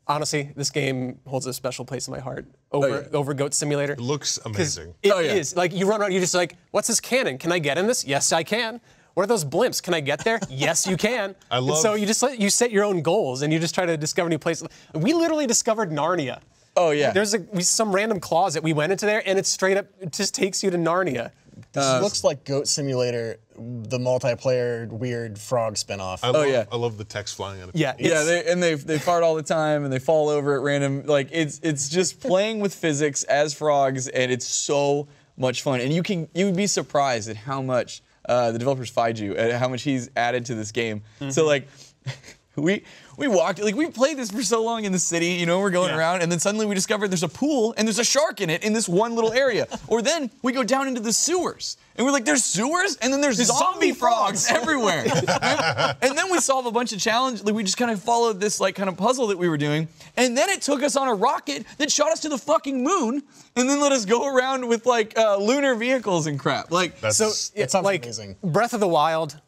Honestly, this game holds a special place in my heart over Goat Simulator. It looks amazing. It is. Like, you run around, you're just like, what's this cannon? Can I get in this? Yes, I can. What are those blimps? Can I get there? Yes, you can. I love. And so you set your own goals and you just try to discover new places. We literally discovered Narnia. Oh yeah. There's some random closet we went into there and it straight up just takes you to Narnia. This looks like Goat Simulator, the multiplayer weird frog spinoff. I love the text flying at it. Yeah. They fart all the time and they fall over at random. Like it's just playing with physics as frogs and it's so much fun. And you'd be surprised at how much the developers Fiju at how much he's added to this game. So like we walked, like we played this for so long in the city, you know, we're going around and then suddenly we discovered there's a pool and there's a shark in it in this one little area. Or then we go down into the sewers and we're like, there's sewers? And then there's zombie frogs everywhere. And then we solve a bunch of challenges. Like we just kind of followed this like kind of puzzle that we were doing. And then it took us on a rocket that shot us to the fucking moon and then let us go around with like lunar vehicles and crap. Like, that sounds like amazing. Breath of the Wild,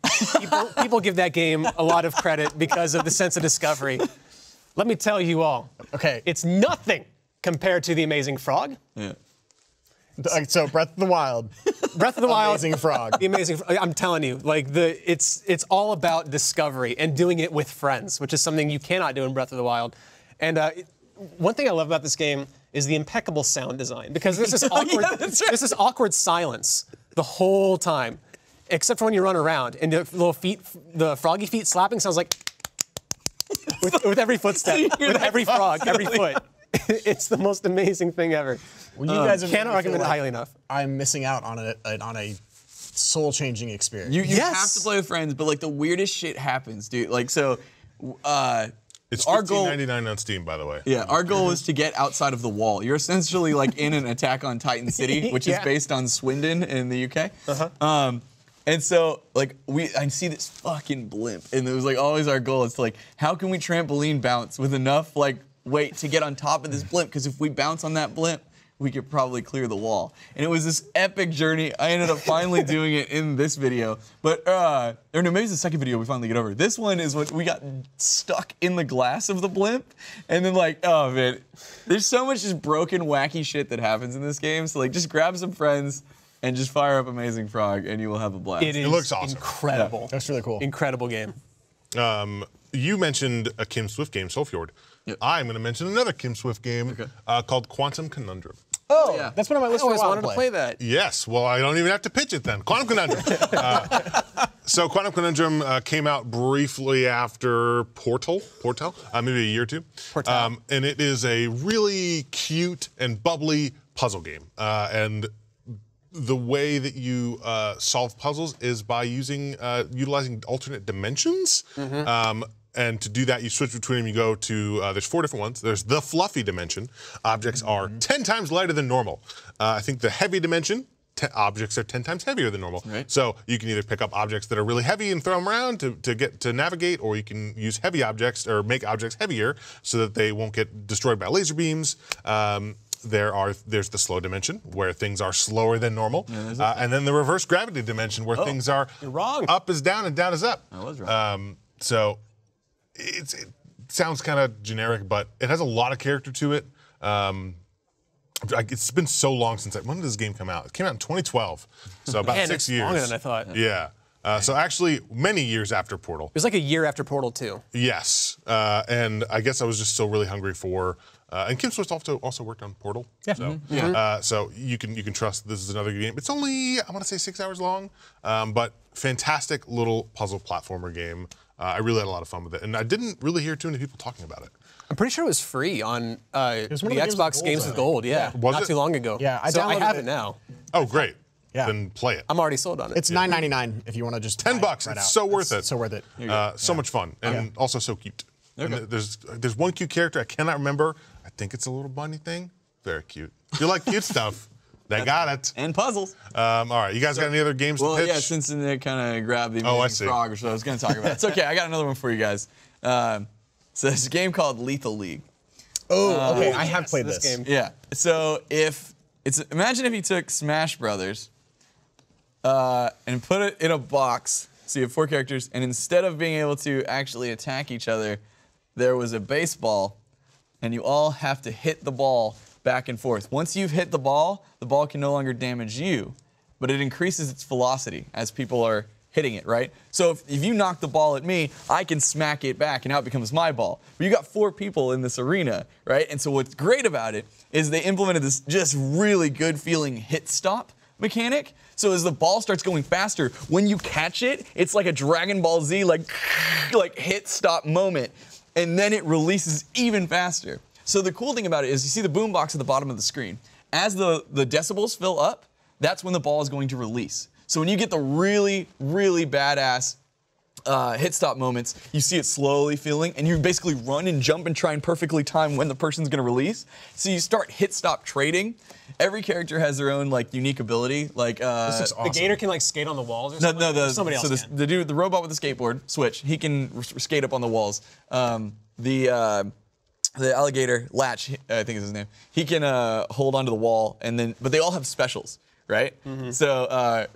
people give that game a lot of credit because of the sense of discovery. Let me tell you all. Okay. It's nothing compared to The Amazing Frog. yeah. So Breath of the Wild. Breath of the Wild. Amazing Frog. The Amazing Frog. I'm telling you, like it's all about discovery and doing it with friends, which is something you cannot do in Breath of the Wild. And one thing I love about this game is the impeccable sound design because there's this awkward, there's this awkward silence the whole time, except for when you run around and the little feet, the froggy feet slapping sounds like with every footstep, with every frog, every foot. It's the most amazing thing ever. Well, you guys cannot recommend it highly enough. I'm missing out on a soul-changing experience. You have to play with friends, but like the weirdest shit happens, dude. Like so, It's our goal. $15.99 on Steam, by the way. Yeah, our goal is to get outside of the wall. You're essentially like in an Attack on Titan city, which is based on Swindon in the UK. And so, like, I see this fucking blimp, and it was like always our goal is to like, how can we trampoline bounce with enough like weight to get on top of this blimp? Because if we bounce on that blimp, we could probably clear the wall. And it was this epic journey. I ended up finally doing it in this video. But, or no, maybe it's the second video we finally get over. This one is when we got stuck in the glass of the blimp. And then like, oh man, there's so much just broken, wacky shit that happens in this game. So like, just grab some friends and just fire up Amazing Frog and you will have a blast. It looks awesome. Incredible. Yeah. That's really cool. Incredible game. You mentioned a Kim Swift game, Fjord. Yep. I'm going to mention another Kim Swift game called Quantum Conundrum. Oh, yeah. That's one of my I lists for a always while wanted to play that. Yes, well, I don't even have to pitch it then. Quantum Conundrum. So Quantum Conundrum came out briefly after Portal, maybe a year or two. Portal. And it is a really cute and bubbly puzzle game. And the way that you solve puzzles is by utilizing alternate dimensions. And to do that, you switch between them. You go to, there's 4 different ones. There's the fluffy dimension. Objects are 10 times lighter than normal. I think the heavy dimension, objects are 10 times heavier than normal. Right. So you can either pick up objects that are really heavy and throw them around to navigate, or you can use heavy objects or make objects heavier so that they won't get destroyed by laser beams. There's the slow dimension where things are slower than normal, and then the reverse gravity dimension where things are up is down and down is up. I was wrong. So it sounds kind of generic, but it has a lot of character to it. It's been so long since when did this game come out? It came out in 2012, so about 6 years. Longer than I thought. Yeah. So actually, many years after Portal. It was like a year after Portal 2. Yes, and I guess I was just still really hungry for. And Kim Swift also worked on Portal. Yeah. So, so you can trust this is another good game. It's only I want to say 6 hours long, but fantastic little puzzle platformer game. I really had a lot of fun with it, and I didn't really hear too many people talking about it. I'm pretty sure it was free on the one of the Xbox Games with Gold. Yeah, Was not it? too long ago. Yeah, I so I downloaded have it. it now. Oh, great. then play it. I'm already sold on it. It's $9.99 if you want to just $10. right It's out. so worth it. So worth it. So much fun and also so cute. And there's one cute character I cannot remember. I think it's a little bunny thing. Very cute. If you like cute stuff, they got it. And puzzles. All right, you guys got any other games to pitch? Yeah, since they kind of grabbed the I Amazing see. Frog, which I was going to talk about. It's okay, I got another one for you guys. So there's a game called Lethal League. Oh, okay. I have played this this game. Yeah. So imagine if you took Smash Brothers and put it in a box. So you have 4 characters, and instead of being able to actually attack each other, there was a baseball, and you all have to hit the ball back and forth. Once you've hit the ball can no longer damage you, but it increases its velocity as people are hitting it, right? So if you knock the ball at me, I can smack it back, and now it becomes my ball. But you got 4 people in this arena, right? And so what's great about it is they implemented this just really good feeling hit stop mechanic. So as the ball starts going faster, when you catch it, it's like a Dragon Ball Z like hit stop moment, and then it releases even faster. So the cool thing about it is you see the boombox at the bottom of the screen. As the decibels fill up, that's when the ball is going to release. So when you get the really, really badass hit stop moments, you see it slowly filling, and you basically run and jump and try and perfectly time when the person's gonna release. So you start hit stop trading. Every character has their own like unique ability. Like The gator can like skate on the walls or something? no, somebody else can. the robot with the skateboard, Switch, he can skate up on the walls. The alligator, Latch, I think is his name. He can hold onto the wall, but they all have specials, right? So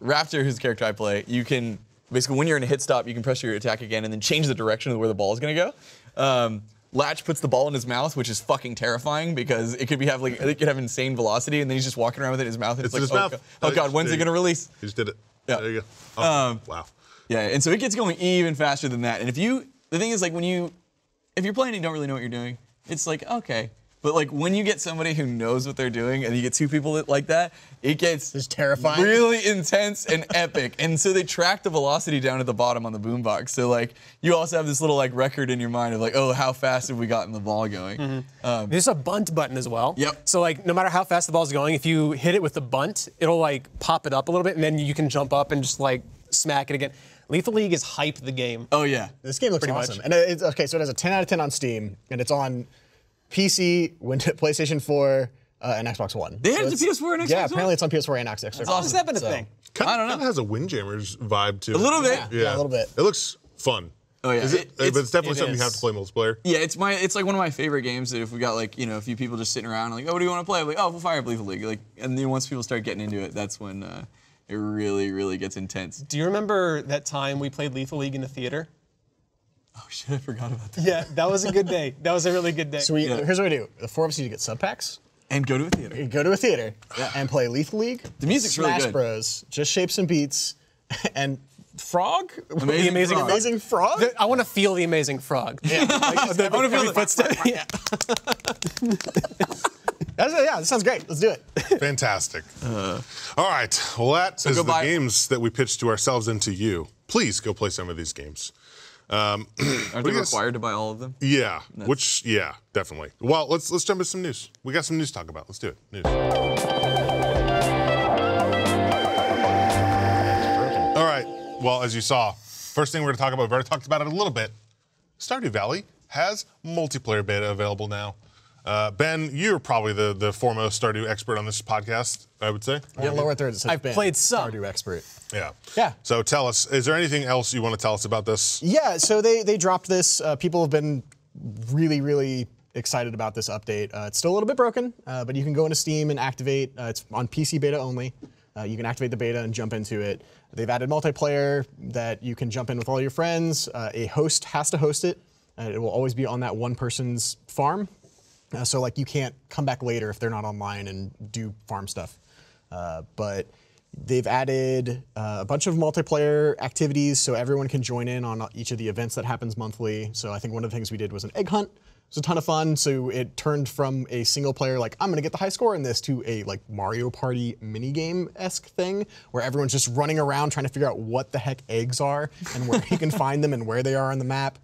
Raptor, who's the character I play, you can basically when you're in a hit stop, you can press your attack again and then change the direction of where the ball is gonna go. Latch puts the ball in his mouth, which is fucking terrifying because it could have insane velocity, and then he's just walking around with it in his mouth, and it's in like, his mouth. oh god, when's it gonna release? He just did it. Yeah. There you go. Oh, wow. Yeah, and so it gets going even faster than that. And the thing is, like, if you're playing and you don't really know what you're doing, it's like, okay. But like when you get somebody who knows what they're doing and you get 2 people like that, it gets It's terrifying. really intense and epic. And so they track the velocity down at the bottom on the boombox. So like you also have this little like record in your mind of like, oh, how fast have we gotten the ball going? There's a bunt button as well. Yep. So like no matter how fast the ball's going, if you hit it with the bunt, it'll like pop it up a little bit, and then you can jump up and just like smack it again. Lethal League is hype the game. Oh yeah. This game looks Pretty awesome. much. And it's okay, so it has a 10 out of 10 on Steam, and it's on PC, PlayStation 4, and Xbox One. They had it to PS4 and Xbox Yeah, One? apparently it's on PS4 and Xbox One. awesome. Has that been a thing? Kinda, I don't know. Kind of has a Windjammers vibe to it. A little bit. Yeah, a little bit. It looks fun. Oh yeah. Is it? But it's definitely it something you is. have to play multiplayer. Yeah, it's like one of my favorite games that if we got like, a few people just sitting around like, oh, what do you want to play? I'm like, oh, we'll fire up Lethal League. Like, and then once people start getting into it, that's when it really, really gets intense. Do you remember that time we played Lethal League in the theater? Oh shit, I forgot about that. Yeah, that was a good day. That was a really good day. So here's what we do. The 4 of us need to get sub packs. And go to a theater. You go to a theater and play Lethal League. The music's really Smash good. Bros. Just Shapes and Beats, and Frog. Amazing Amazing Frog. Amazing Frog. I want to feel the Amazing Frog. Yeah. I want to feel the footstep. Yeah. That sounds great. Let's do it. Fantastic. All right. Well, that is go the buy- games that we pitched to ourselves and to you. Please go play some of these games. Aren't they you guys- required to buy all of them? Yeah. Yeah, definitely. Well, let's jump into some news. We got some news to talk about. Let's do it. News. All right. Well, as you saw, first thing we're going to talk about, we've already talked about it a little bit. Stardew Valley has multiplayer beta available now. Ben, you're probably the foremost Stardew expert on this podcast, I would say. Yeah, lower third. It says I've Ben, played some. Stardew expert. Yeah. Yeah. So tell us, is there anything else you want to tell us about this? Yeah, so they dropped this. People have been really, really excited about this update. It's still a little bit broken, but you can go into Steam and activate. It's on PC beta only. You can activate the beta and jump into it. They've added multiplayer that you can jump in with all your friends. A host has to host it. It will always be on that one person's farm. So like you can't come back later if they're not online and do farm stuff. But they've added a bunch of multiplayer activities so everyone can join in on each of the events that happens monthly. So I think one of the things we did was an egg hunt. It was a ton of fun. So it turned from a single player, like I'm gonna get the high score in this, to a like Mario Party minigame-esque thing where everyone's just running around trying to figure out what the heck eggs are and where you can find them and where they are on the map.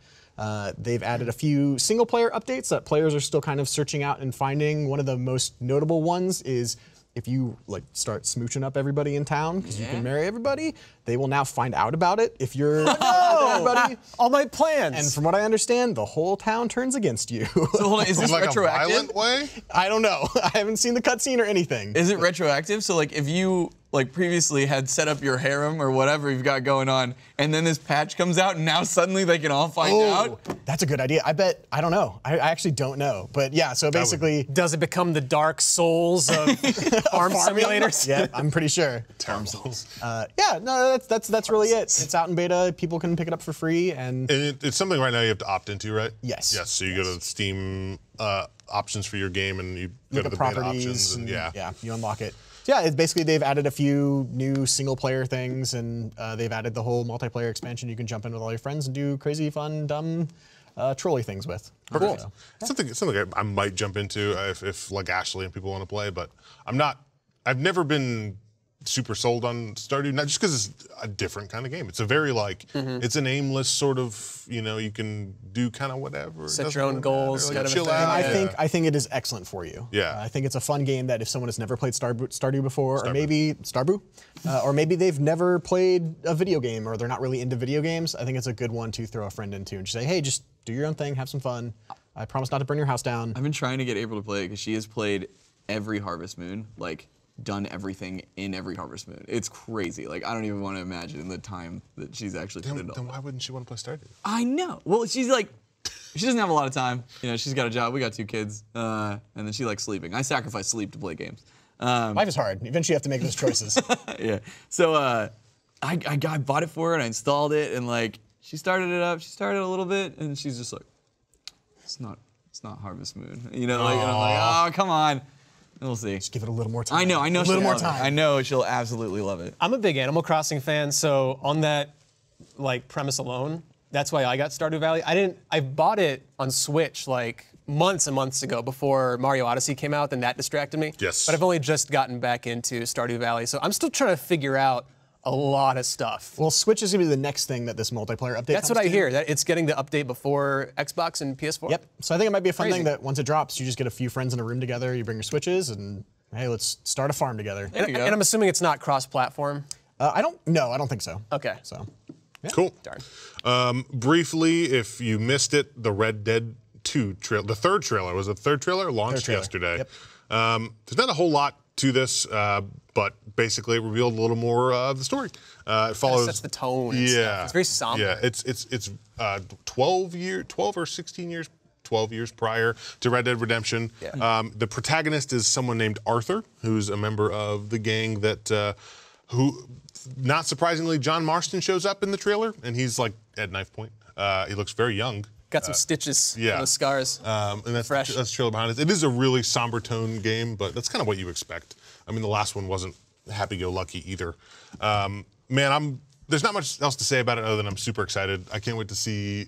They've added a few single player updates that players are still kind of searching out and finding. One of the most notable ones is if you like start smooching up everybody in town because you can marry everybody, they will now find out about it if you're everybody. All my plans. And from what I understand, the whole town turns against you. So hold on, is this In like a retroactive? violent way? I don't know. I haven't seen the cutscene or anything. Is it retroactive? So like if you like previously had set up your harem or whatever you've got going on, and then this patch comes out, and now suddenly they can all find out? That's a good idea. I bet, I don't know. I actually don't know. But yeah, so basically. Does it become the Dark Souls of farm simulators? Yeah, I'm pretty sure. Yeah, no, that's really it. It's out in beta. People can pick it up for free, and It's something right now you have to opt into, right? Yes. Yes. So you go to Steam options for your game, and you go look to at the beta properties. options, and Yeah, you unlock it. So yeah, it's basically they've added a few new single-player things, and they've added the whole multiplayer expansion. You can jump in with all your friends and do crazy, fun, dumb, trolly things with. Cool. Something I might jump into if like Ashley and people want to play, but I'm not. I've never been super sold on Stardew, not just because it's a different kind of game. It's a very like it's an aimless sort of, you can do kind of whatever. Set your own goals, Like, kind of a chill thing. out. And I think it is excellent for you. Yeah. I think it's a fun game that if someone has never played Stardew before, or maybe Stardew, or maybe they've never played a video game, or they're not really into video games, I think it's a good one to throw a friend into and just say, hey, just do your own thing, have some fun. I promise not to burn your house down. I've been trying to get April to play it because she has played every Harvest Moon, like done everything in every Harvest Moon. It's crazy. Like I don't even want to imagine the time that she's actually put into all Then that. why wouldn't she want to play Stardew? I know. Well, she's like, she doesn't have a lot of time. She's got a job. We got 2 kids, and then she likes sleeping. I sacrifice sleep to play games. Life is hard. Eventually you have to make those choices. Yeah. So I bought it for her and I installed it, and like she started it up. She started a little bit, and she's just like, it's not Harvest Moon. And I'm like, oh come on. We'll see. Just give it a little more time. I know. A little more time. I know she'll absolutely love it. I'm a big Animal Crossing fan, so on that like premise alone, that's why I got Stardew Valley. I bought it on Switch like months and months ago before Mario Odyssey came out, and that distracted me. Yes. But I've only just gotten back into Stardew Valley, so I'm still trying to figure out a lot of stuff. Well, Switch is going to be the next thing that this multiplayer update That's comes what I to. hear, that it's getting the update before Xbox and PS4. Yep. So I think it might be a fun Crazy. thing that once it drops, you just get a few friends in a room together, you bring your Switches, and hey, let's start a farm together. There you go. And I'm assuming it's not cross-platform. I don't think so. Okay. So, Cool. Darn. Briefly, if you missed it, the Red Dead 2 trailer, the third trailer, was it the third trailer? Launched trailer. yesterday. Yep. There's not a whole lot to this, but basically it revealed a little more of the story. It follows. Sets the tone and stuff. It's very somber. Yeah, it's 12 or 16 years. 12 years prior to Red Dead Redemption. Yeah. The protagonist is someone named Arthur, who's a member of the gang that, who, not surprisingly, John Marston shows up in the trailer, and he's like at knife point. He looks very young. Got some stitches yeah. on the scars. And that's Fresh. that's the trailer behind it. It is a really somber tone game, but that's kind of what you expect. I mean, the last one wasn't happy-go-lucky either. There's not much else to say about it other than I'm super excited. I can't wait to see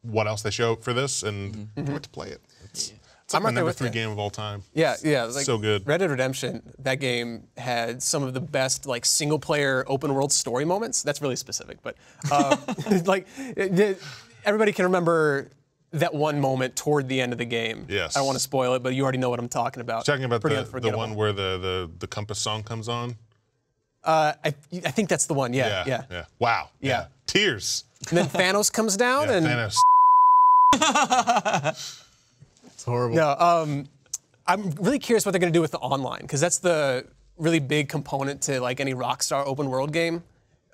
what else they show for this, and can't wait to play it. It's like I'm my right there number with 3 you. game of all time. Yeah, like so good. Red Dead Redemption, that game had some of the best like single player open world story moments. That's really specific, but everybody can remember that one moment toward the end of the game. Yes. I don't want to spoil it, but you already know what I'm talking about. Talking about Pretty the unforgettable. one where the Compass song comes on. I think that's the one. Yeah. Wow. Yeah. Tears. And then Thanos comes down and Thanos. It's horrible. no. I'm really curious what they're going to do with the online, because that's the really big component to like any Rockstar open world game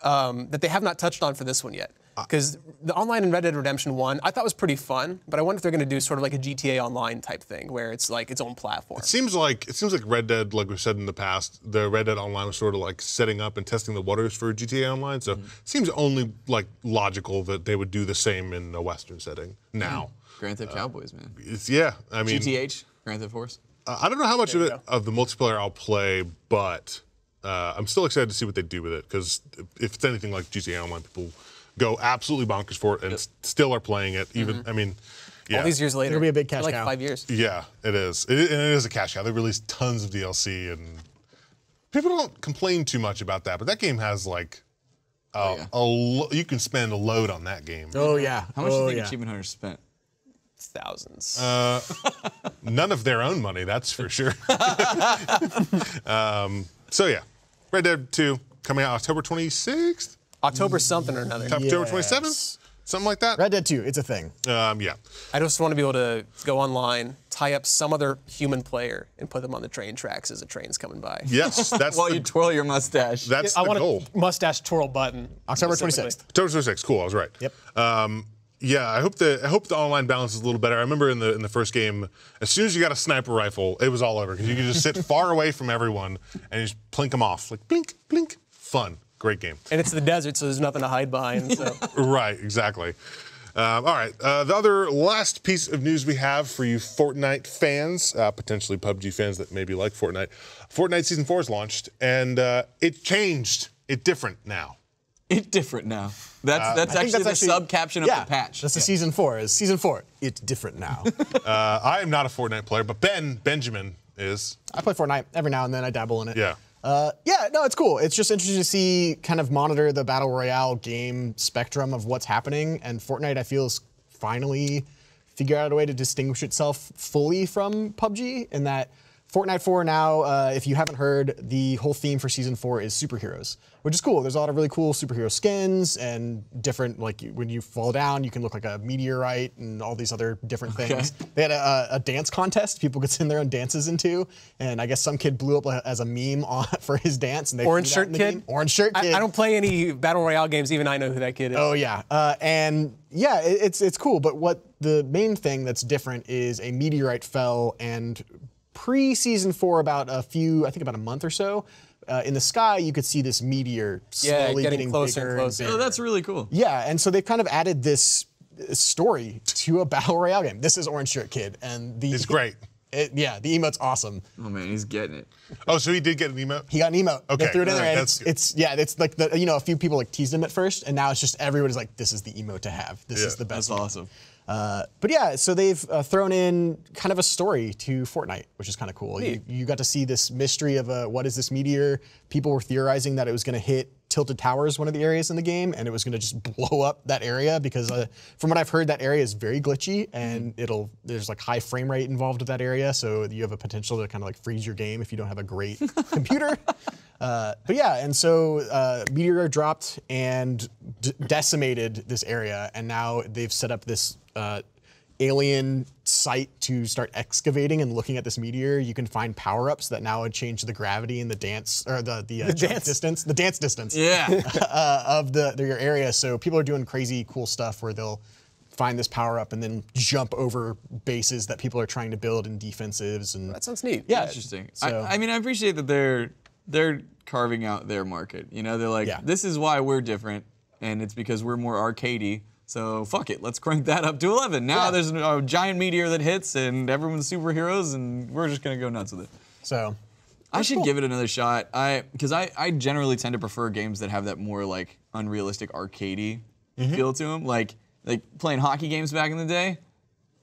that they have not touched on for this one yet. Because the online in Red Dead Redemption 1, I thought was pretty fun, but I wonder if they're going to do sort of like a GTA Online type thing, where it's like its own platform. It seems like Red Dead, like we've said in the past, the Red Dead Online was sort of like setting up and testing the waters for GTA Online. So it seems only like logical that they would do the same in a Western setting now. Grand Theft Cowboys, man. I mean, GTH, Grand Theft Force. I don't know how much of you it go. of the multiplayer I'll play, but I'm still excited to see what they do with it, because if it's anything like GTA Online, people go absolutely bonkers for it and still are playing it. Even I mean, yeah, All these years later. It'll be a big cash like cow. 5 years. yeah, it is. And it is a cash cow. They released tons of DLC, and people don't complain too much about that. But that game has like you can spend a load on that game. Oh yeah. How much do you Oh, think yeah. Achievement Hunter spent? Thousands. None of their own money, that's for sure. So yeah, Red Dead 2 coming out October 26th? October something or another. October Yes. 27th? Something like that? Red Dead 2, it's a thing. Yeah. I just want to be able to go online, tie up some other human player, and put them on the train tracks as a train's coming by. Yes, that's While the, you twirl your mustache. that's I the want goal. a mustache twirl button. October specifically. 26th. October 26th, cool, I was right. Yep. Yeah, I hope the online balance is a little better. I remember in the first game, as soon as you got a sniper rifle, it was all over because you could just sit far away from everyone and you just plink them off, like blink, blink. Fun, great game. And it's the desert, so there's nothing to hide behind. So. Right, exactly. All right, the other last piece of news we have for you Fortnite fans, potentially PUBG fans that maybe like Fortnite. Fortnite Season 4 is launched, and it changed. It's different now. It's different now. That's actually the sub-caption of yeah, the patch. That's the Season 4. Is Season 4, it's different now. I am not a Fortnite player, but Benjamin is. I play Fortnite every now and then. I dabble in it. Yeah. Yeah, no, it's cool. It's just interesting to see, kind of monitor the Battle Royale game spectrum of what's happening. And Fortnite, I feel, is finally figured out a way to distinguish itself fully from PUBG in that Fortnite 4 now, if you haven't heard, the whole theme for Season 4 is superheroes, which is cool. There's a lot of really cool superhero skins and different, like when you fall down, you can look like a meteorite and all these other different things. They had a dance contest people could send their own dances into, and I guess some kid blew up as a meme for his dance. And they Orange threw that shirt in the kid? game. Orange shirt kid. I don't play any Battle Royale games, even I know who that kid is. Oh yeah, and yeah, it's cool. But what the main thing that's different is a meteorite fell, and pre-Season 4, about a month or so, in the sky you could see this meteor slowly getting closer bigger and closer. bigger. Oh, that's really cool. Yeah, and so they've kind of added this story to a Battle Royale game. This is Orange Shirt Kid, and It's great. Yeah, the emote's awesome. Oh man, he's getting it. Oh, so he did get an emote? He got an emote. Okay, They threw it in there, and that's good. it's like a few people like teased him at first, and now it's just everybody's like, this is the emote to have. This is the best. That's one. awesome. But yeah, so they've thrown in kind of a story to Fortnite, which is kind of cool. You got to see this mystery of what is this meteor? People were theorizing that it was going to hit Tilted Towers, one of the areas in the game, and it was going to just blow up that area because from what I've heard, that area is very glitchy and there's like high frame rate involved with that area, so you have a potential to kind of like freeze your game if you don't have a great computer. But yeah, and so meteor dropped and decimated this area, and now they've set up this alien site to start excavating and looking at this meteor. You can find power-ups that now would change the gravity and the dance or the jump distance, the dance distance. Yeah. Of your area. So people are doing crazy cool stuff where they'll find this power-up and then jump over bases that people are trying to build in defensives. And That sounds neat. yeah, Interesting. So, I mean, I appreciate that they're carving out their market. You know, they're like, Yeah. this is why we're different, and it's because we're more arcadey. So fuck it, let's crank that up to 11. Now there's a giant meteor that hits, and everyone's superheroes, and we're just gonna go nuts with it. so I should give it another shot. Because I generally tend to prefer games that have that more like unrealistic arcadey feel to them. Like playing hockey games back in the day.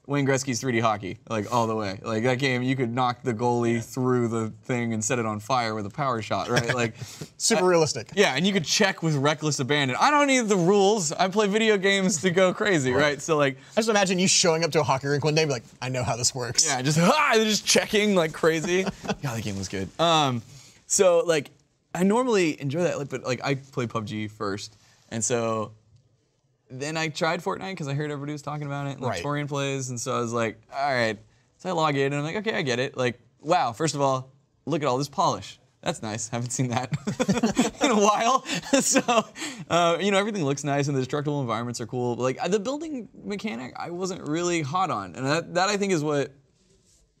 Wayne Gretzky's 3D hockey, like all the way. Like that game, you could knock the goalie through the thing and set it on fire with a power shot, right? Like super realistic. yeah, and you could check with reckless abandon. I don't need the rules. I play video games to go crazy, right? So like, I just imagine you showing up to a hockey rink one day and be like, I know how this works. yeah, just checking like crazy. God, that game was good. So like, I normally enjoy that, like, but like I play PUBG first, and so then I tried Fortnite because I heard everybody was talking about it. And Right. Torian plays, and so I was like, all right. So I log in, and I'm like, okay, I get it. Like, wow. First of all, look at all this polish. That's nice. Haven't seen that in a while. So, everything looks nice, and the destructible environments are cool. But like the building mechanic, I wasn't really hot on, and that I think is what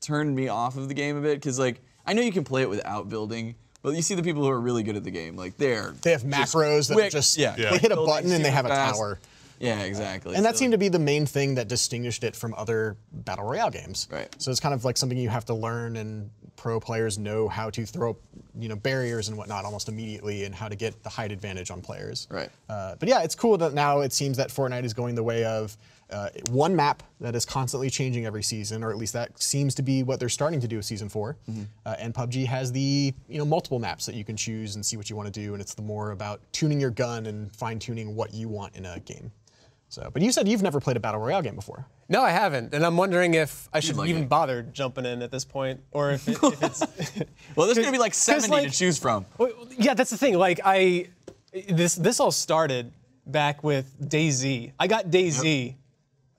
turned me off of the game a bit. Because like I know you can play it without building, but you see the people who are really good at the game, like they have macros that quick, just yeah. they hit a Building button and they super have a fast. tower. Yeah, exactly. And that So- seemed to be the main thing that distinguished it from other Battle Royale games. Right. So it's kind of like something you have to learn, and pro players know how to throw barriers and whatnot almost immediately, and how to get the height advantage on players. Right. But yeah, it's cool that now it seems that Fortnite is going the way of one map that is constantly changing every season, or at least that seems to be what they're starting to do with Season 4. And PUBG has the multiple maps that you can choose and see what you want to do, and it's the more about tuning your gun and fine-tuning what you want in a game. So, but you said you've never played a battle royale game before. No, I haven't, and I'm wondering if I should like even it. bother jumping in at this point, or if it's. Well, there's gonna be like 70 like- to choose from. Well, yeah, that's the thing. Like this all started back with DayZ. I got DayZ,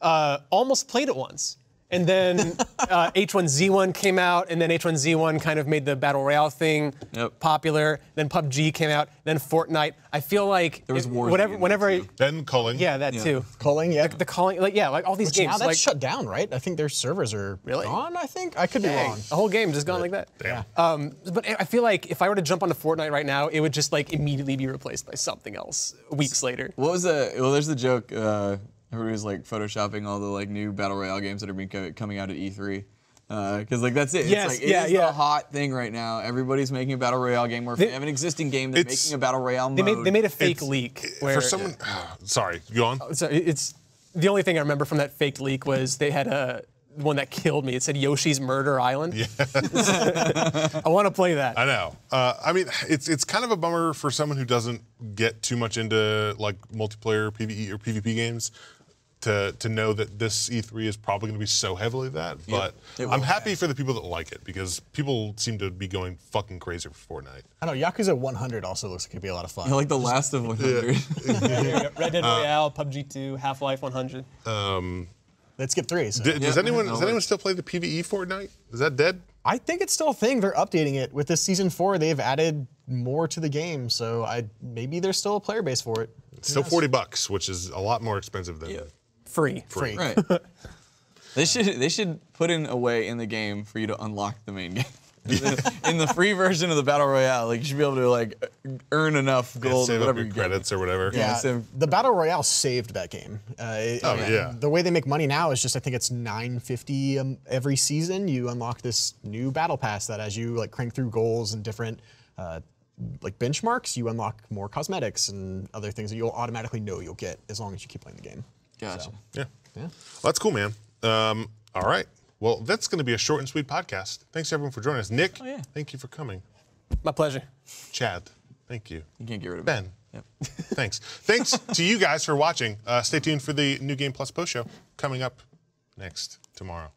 almost played it once, and then H1Z1 came out, and then H1Z1 kind of made the battle royale thing popular. Then PUBG came out, then Fortnite. I feel like There was Warzone whenever I, Then culling. yeah, that too. Culling, yeah. The calling, like all these Which games, now that's like shut down, right? I think their servers are gone. I think I could be wrong. the whole game just gone like that. Damn. But I feel like if I were to jump onto Fortnite right now, it would just like immediately be replaced by something else weeks later. What was the? Well, there's the joke. Everybody's like photoshopping all the like new battle royale games that are coming out at E3. Because like that's it. Yes, It's like, it is the hot thing right now. Everybody's making a battle royale game. Where if they have an existing game, they're making a battle royale mode. They made a fake leak where For someone, sorry, go on. So it's the only thing I remember from that fake leak was they had one that killed me. It said Yoshi's Murder Island. Yeah. I want to play that. I know. I mean, it's kind of a bummer for someone who doesn't get too much into like multiplayer PvE or PvP games to know that this E3 is probably going to be so heavily that. But I'm happy for the people that like it because people seem to be going fucking crazy for Fortnite. I know Yakuza 100 also looks like it'd be a lot of fun. Like the last of 100. Red Dead Royale, PUBG 2, Half-Life 100. Let's skip 3. So. Does anyone still play the PvE Fortnite? Is that dead? I think it's still a thing. They're updating it with this season 4. They've added more to the game, so maybe there's still a player base for it. It's still $40, which is a lot more expensive than Free. Right. They should put in a way in the game for you to unlock the main game. In the free version of the battle royale, like you should be able to like earn enough gold, save or up whatever your you credits or whatever. Yeah, the battle royale saved that game. The way they make money now is just I think it's $9.50 every season. You unlock this new battle pass that as you like crank through goals and different like benchmarks, you unlock more cosmetics and other things that you'll automatically know you'll get as long as you keep playing the game. Gotcha. So, Yeah. Well, that's cool, man. All right. Well, that's going to be a short and sweet podcast. Thanks, everyone, for joining us. Nick, thank you for coming. My pleasure. Chad, thank you. You can't get rid of Ben, thanks. Thanks to you guys for watching. Stay tuned for the New Game Plus post show coming up next tomorrow.